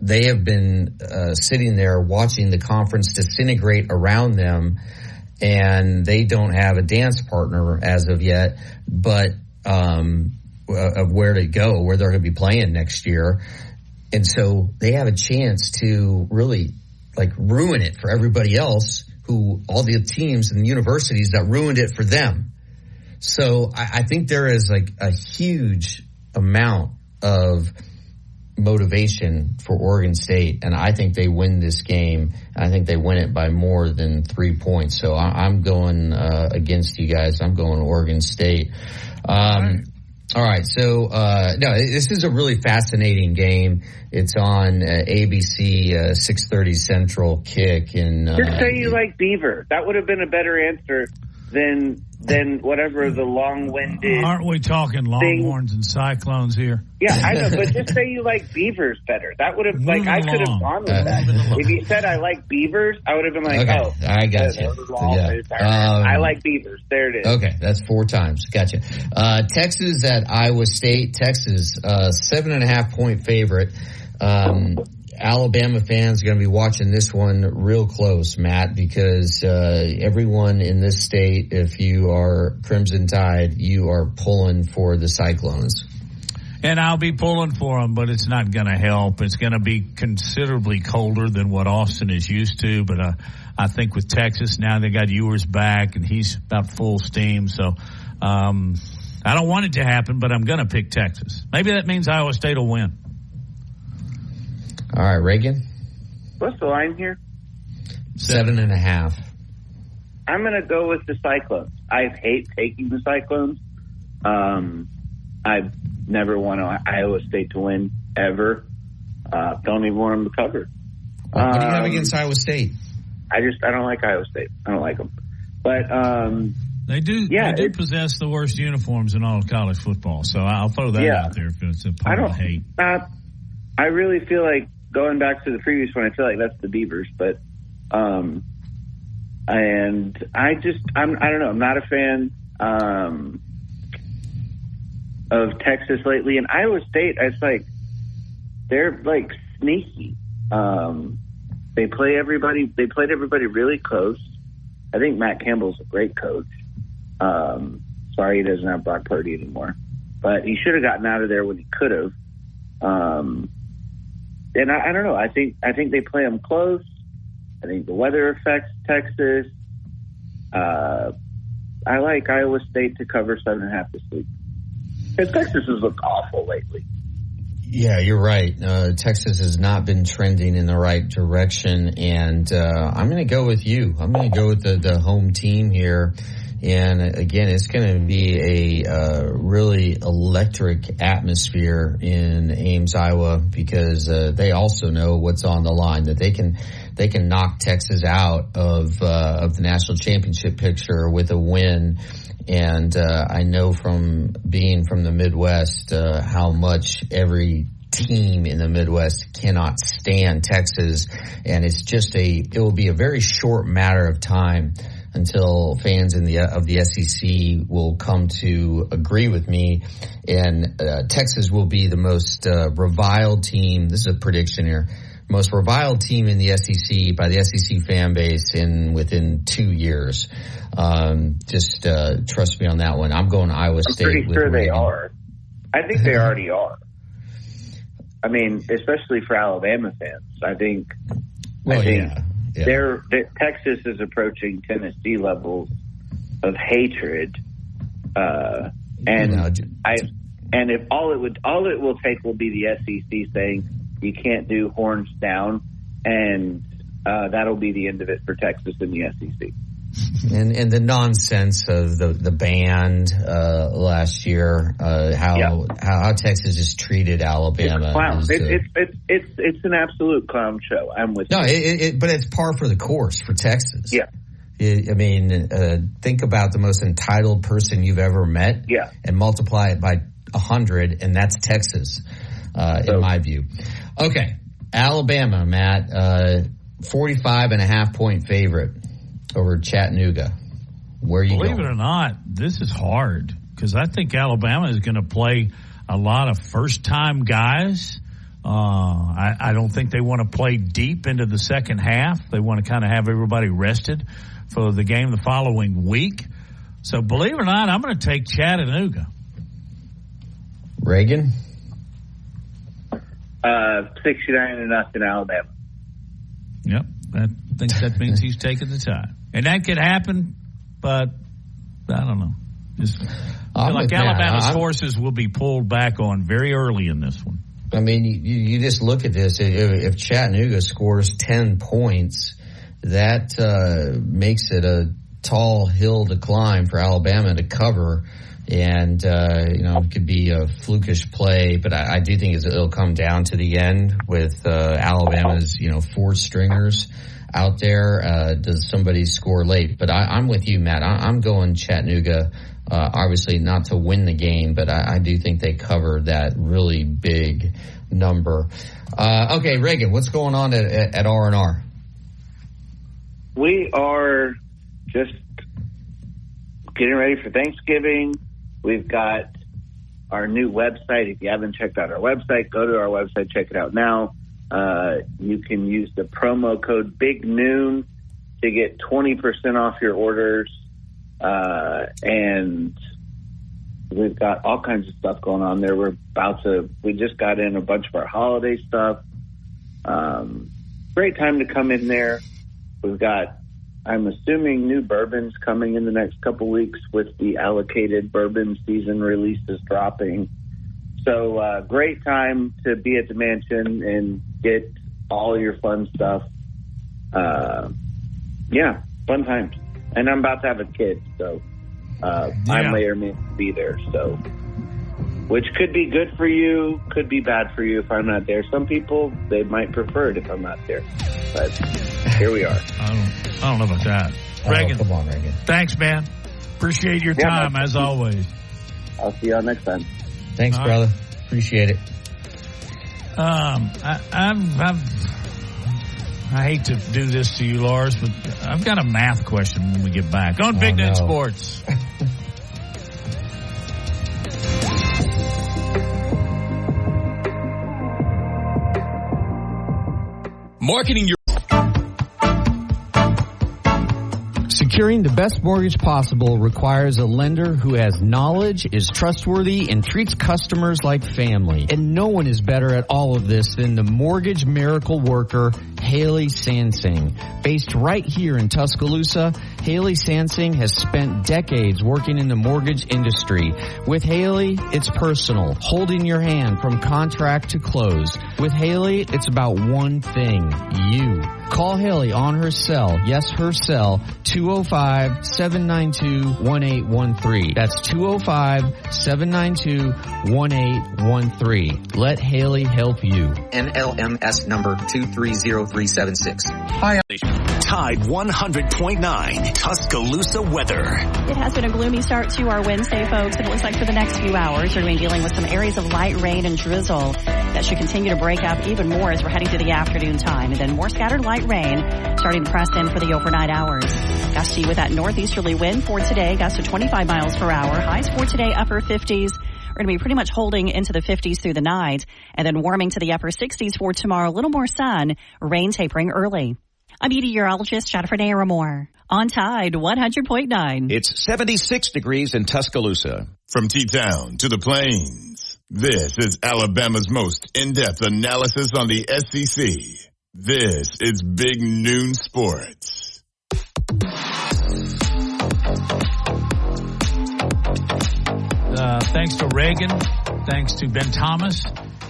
they have been sitting there watching the conference disintegrate around them, and they don't have a dance partner as of yet, but of where to go, where they're going to be playing next year. And so they have a chance to really ruin it for everybody else, all the teams and universities that ruined it for them. So I think there is a huge amount of motivation for Oregon State, and I think they win this game. I think they win it by more than 3 points. So I'm going against you guys. I'm going Oregon State. All right. So, this is a really fascinating game. It's on ABC, 6:30 Central kick. And just say you like Beaver. That would have been a better answer than whatever the long-winded. Aren't we talking Longhorns and Cyclones here? Yeah, I know, but just say you like Beavers better. That would have, I could have gone with that. If you said I like Beavers, I would have been like, okay. I got you. I like Beavers. There it is. Okay, that's 4 times. Gotcha. Texas at Iowa State. Texas, 7.5 point favorite. Alabama fans are going to be watching this one real close, Matt, because everyone in this state, if you are Crimson Tide, you are pulling for the Cyclones. And I'll be pulling for them, but it's not going to help. It's going to be considerably colder than what Austin is used to. But I think with Texas now, they got Ewers back, and he's about full steam. So I don't want it to happen, but I'm going to pick Texas. Maybe that means Iowa State will win. All right, Reagan. What's the line here? 7.5. I'm going to go with the Cyclones. I hate taking the Cyclones. I've never wanted Iowa State to win, ever. Don't even want them to cover. What do you have against Iowa State? I don't like Iowa State. I don't like them. But they do possess the worst uniforms in all of college football. So I'll throw that out there if it's a part of hate. I really feel like, going back to the previous one, I feel like that's the Beavers, but and I don't know, I'm not a fan of Texas lately, and Iowa State, it's like they're like sneaky. They played everybody really close. I think Matt Campbell's a great coach. Sorry he doesn't have Brock Purdy anymore, but he should have gotten out of there when he could have. And I don't know. I think they play them close. I think the weather affects Texas. I like Iowa State to cover 7.5 this week. Because Texas has looked awful lately. Yeah, you're right. Texas has not been trending in the right direction, and I'm going to go with you. I'm going to go with the home team here. And again, it's going to be a really electric atmosphere in Ames, Iowa, because they also know what's on the line, that they can knock Texas out of the national championship picture with a win. And I know from being from the Midwest how much every team in the Midwest cannot stand Texas, and it will be a very short matter of time until fans of the SEC will come to agree with me, and Texas will be the most reviled team. This is a prediction here. Most reviled team in the SEC by the SEC fan base within 2 years. Just trust me on that one. I'm going Iowa State. I'm pretty sure they are. I think they already are. I mean, especially for Alabama fans. I think Texas is approaching Tennessee levels of hatred, and if all it will take will be the SEC saying you can't do horns down, and that'll be the end of it for Texas and the SEC. And the nonsense of the band last year, how Texas just treated Alabama. It's an absolute clown show. I'm with you. But it's par for the course for Texas. Yeah. I mean, think about the most entitled person you've ever met, and multiply it by 100, and that's Texas, in my view. Okay, Alabama, Matt, 45.5-point favorite over Chattanooga. Where are you Believe going? it or not, this is hard because I think Alabama is going to play a lot of first-time guys. I don't think they want to play deep into the second half. They want to kind of have everybody rested for the game the following week. So believe it or not, I'm going to take Chattanooga. Reagan? 69-0 Alabama. Yep. I think that means he's taking the time. And that could happen, but I don't know. I feel like Alabama's forces will be pulled back on very early in this one. I mean, you just look at this. If Chattanooga scores 10 points, that makes it a tall hill to climb for Alabama to cover. And, it could be a flukish play, but I do think it'll come down to the end with Alabama's, 4 stringers out there. Does somebody score late? But I'm with you, Matt. I'm going Chattanooga, obviously not to win the game, but I do think they cover that really big number. Okay, Reagan, what's going on at R&R? We are just getting ready for Thanksgiving. We've got our new website. If you haven't checked out our website, go to our website, check it out now. You can use the promo code BIGNOON to get 20% off your orders. And we've got all kinds of stuff going on there. We just got in a bunch of our holiday stuff. Great time to come in there. We've got, I'm assuming, new bourbons coming in the next couple weeks with the allocated bourbon season releases dropping. So great time to be at the mansion and get all your fun stuff. Fun times. And I'm about to have a kid, so I may or may not be there. So, which could be good for you, could be bad for you if I'm not there. Some people, they might prefer it if I'm not there. But here we are. I don't know about that. Reagan, come on, Reagan. Thanks, man. Appreciate your time, as always. I'll see y'all next time. Thanks, brother. Appreciate it. I hate to do this to you, Lars, but I've got a math question when we get back on Big Noon Sports. Marketing your Securing the best mortgage possible requires a lender who has knowledge, is trustworthy, and treats customers like family. And no one is better at all of this than the mortgage miracle worker, Haley Sansing. Based right here in Tuscaloosa, Haley Sansing has spent decades working in the mortgage industry. With Haley, it's personal, holding your hand from contract to close. With Haley, it's about one thing, you. Call Haley on her cell. Yes, her cell. 205-792-1813. That's 205-792-1813. Let Haley help you. NLMS number 230376. Hi. Tide 100.9 Tuscaloosa weather. It has been a gloomy start to our Wednesday, folks, and it looks like for the next few hours we're going to be dealing with some areas of light rain and drizzle that should continue to break up even more as we're heading to the afternoon time. And then more scattered light rain starting to press in for the overnight hours. Gusty with that northeasterly wind for today, gusts to 25 miles per hour. Highs for today, upper 50s. We're going to be pretty much holding into the 50s through the night, and then warming to the upper 60s for tomorrow. A little more sun, rain tapering early. I'm meteorologist Jennifer Naramore on Tide 100.9. It's 76 degrees in Tuscaloosa. From T-Town to the Plains, this is Alabama's most in-depth analysis on the SEC. This is Big Noon Sports. Thanks to Reagan. Thanks to Ben Thomas.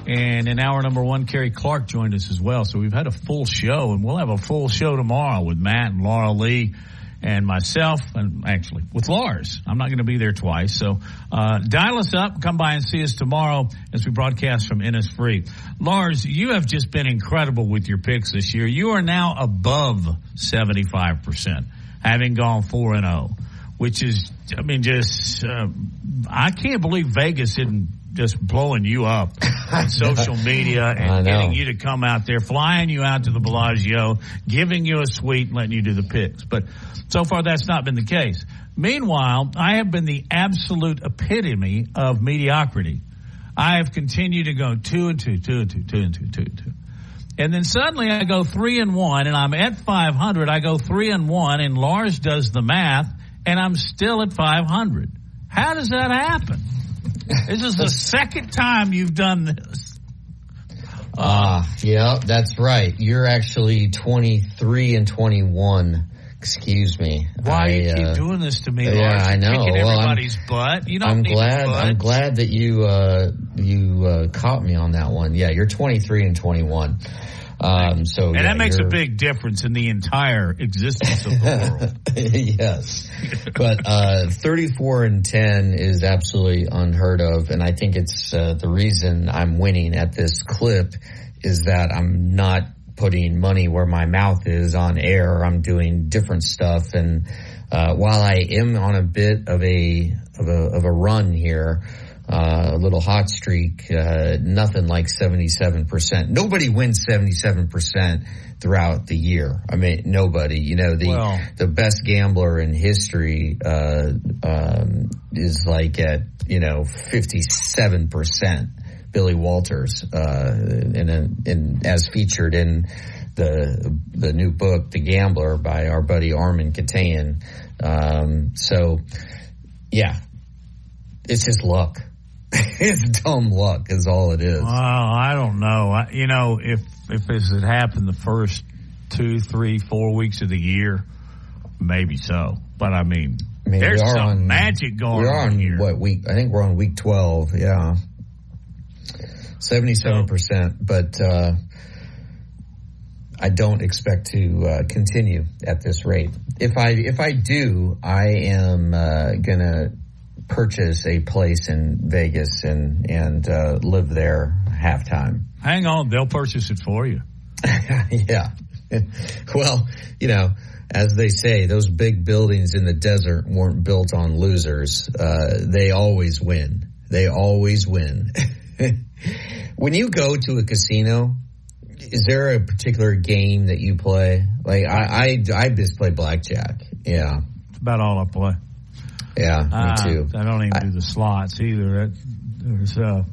And in hour number one, Kerry Clark joined us as well. So we've had a full show, and we'll have a full show tomorrow with Matt and Laura Lee and myself, and actually with Lars. I'm not going to be there twice. So dial us up. Come by and see us tomorrow as we broadcast from Innisfree. Lars, you have just been incredible with your picks this year. You are now above 75%, having gone 4-0, which is, I mean, just I can't believe Vegas isn't just blowing you up on social media and getting you to come out there, flying you out to the Bellagio, giving you a suite and letting you do the picks. But so far that's not been the case. Meanwhile, I have been the absolute epitome of mediocrity. I have continued to go 2-2, 2-2, 2-2, 2-2. And then suddenly I go 3-1 and I'm at 500. I go 3-1 and Lars does the math and I'm still at 500. How does that happen? This is the second time you've done this. Yeah, that's right. You're actually 23-21. Excuse me. Why do you keep doing this to me, Lars? Yeah, I know. Kicking everybody's butt. You don't need butt. I'm glad that you caught me on that one. Yeah, you're 23-21. So that makes a big difference in the entire existence of the world. Yes, but 34-10 is absolutely unheard of, and I think it's the reason I'm winning at this clip is that I'm not putting money where my mouth is on air. I'm doing different stuff, and while I am on a bit of a run here. A little hot streak, nothing like 77%. Nobody wins 77% throughout the year. I mean, nobody. You know, the best gambler in history is like at 57%. Billy Walters, and as featured in the new book, The Gambler, by our buddy Armin Katayan. So, yeah, it's just luck. It's dumb luck is all it is. Well, I don't know. If this had happened the first 2, 3, 4 weeks of the year, maybe so. But I mean there's some magic going on here. What week? I think we're on week 12. Yeah, 77%. But I don't expect to continue at this rate. If I do, I am gonna purchase a place in Vegas and live there halftime. Hang on, they'll purchase it for you. Yeah. Well, as they say, those big buildings in the desert weren't built on losers. They always win. They always win. When you go to a casino, is there a particular game that you play? Like I just play blackjack. Yeah. It's about all I play. Yeah, me too. I don't even do the slots either.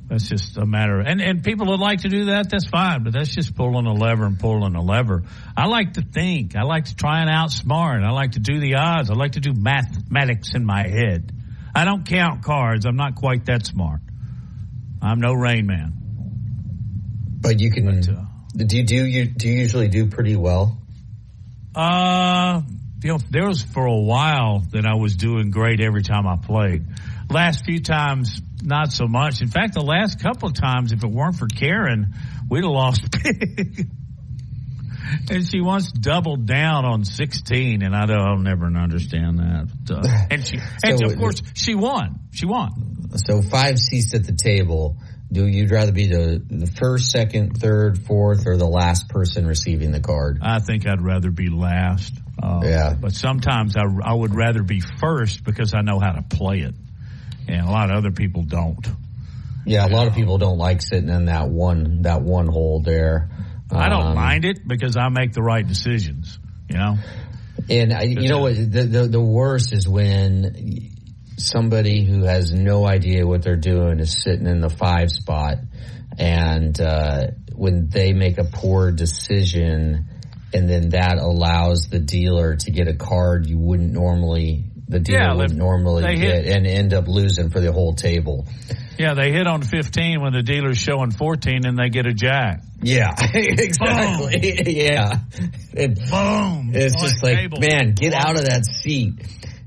That's just a matter of, and people would like to do that, that's fine, but that's just pulling a lever and pulling a lever. I like to think. I like to try and outsmart. I like to do the odds. I like to do mathematics in my head. I don't count cards. I'm not quite that smart. I'm no Rain Man. But you can. Do you usually do pretty well? There was for a while that I was doing great every time I played. Last few times, not so much. In fact, the last couple of times, if it weren't for Karen, we'd have lost big. And she once doubled down on 16, and I'll never understand that. And of course, she won. She won. So 5 seats at the table. You'd rather be the first, second, third, fourth, or the last person receiving the card? I think I'd rather be last. But sometimes I would rather be first because I know how to play it. And a lot of other people don't. Yeah, a lot of people don't like sitting in that one hole there. I don't mind it because I make the right decisions, And you know what? The worst is when somebody who has no idea what they're doing is sitting in the 5 spot, and when they make a poor decision, and then that allows the dealer to get a card you wouldn't normally. The dealer wouldn't normally get and end up losing for the whole table. Yeah, they hit on 15 when the dealer's showing 14 and they get a jack. Yeah, exactly. Boom. Yeah. Boom. It's just like, table. Man, get out of that seat.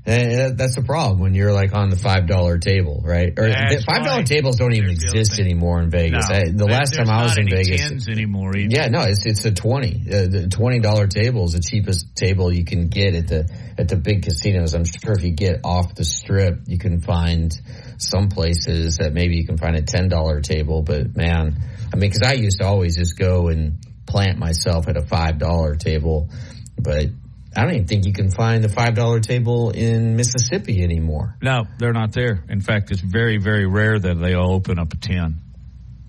That's the problem when you're like on the $5 table, right? Or $5 tables don't even exist anymore in Vegas. No, the last time I was in Vegas, tens anymore. Either. Yeah, no, it's a 20. The $20 table is the cheapest table you can get at the big casinos. I'm sure if you get off the strip, you can find some places that maybe you can find a $10 table. But man, I mean, because I used to always just go and plant myself at a $5 table, but I don't even think you can find the $5 table in Mississippi anymore. No, they're not there. In fact, it's very, very rare that they all open up a 10.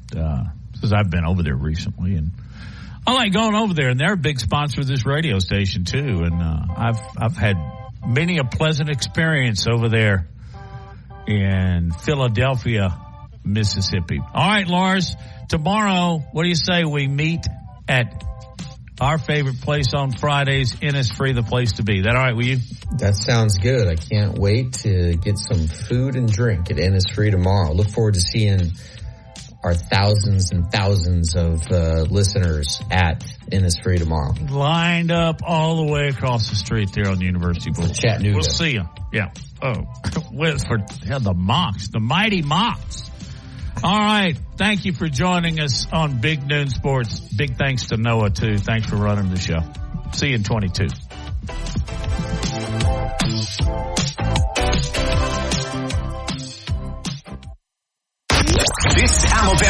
Because I've been over there recently, and I like going over there. And they're a big sponsor of this radio station too. And I've had many a pleasant experience over there in Philadelphia, Mississippi. All right, Lars. Tomorrow, what do you say we meet at our favorite place on Fridays, Innisfree, the place to be? That all right with you? That sounds good. I can't wait to get some food and drink at Innisfree tomorrow. Look forward to seeing our thousands and thousands of listeners at Innisfree tomorrow. Lined up all the way across the street there on the University Boulevard. Chattanooga. We'll see you. Yeah. Oh, the Mocs, the mighty Mocs. All right. Thank you for joining us on Big Noon Sports. Big thanks to Noah, too. Thanks for running the show. See you in 22. This Alabama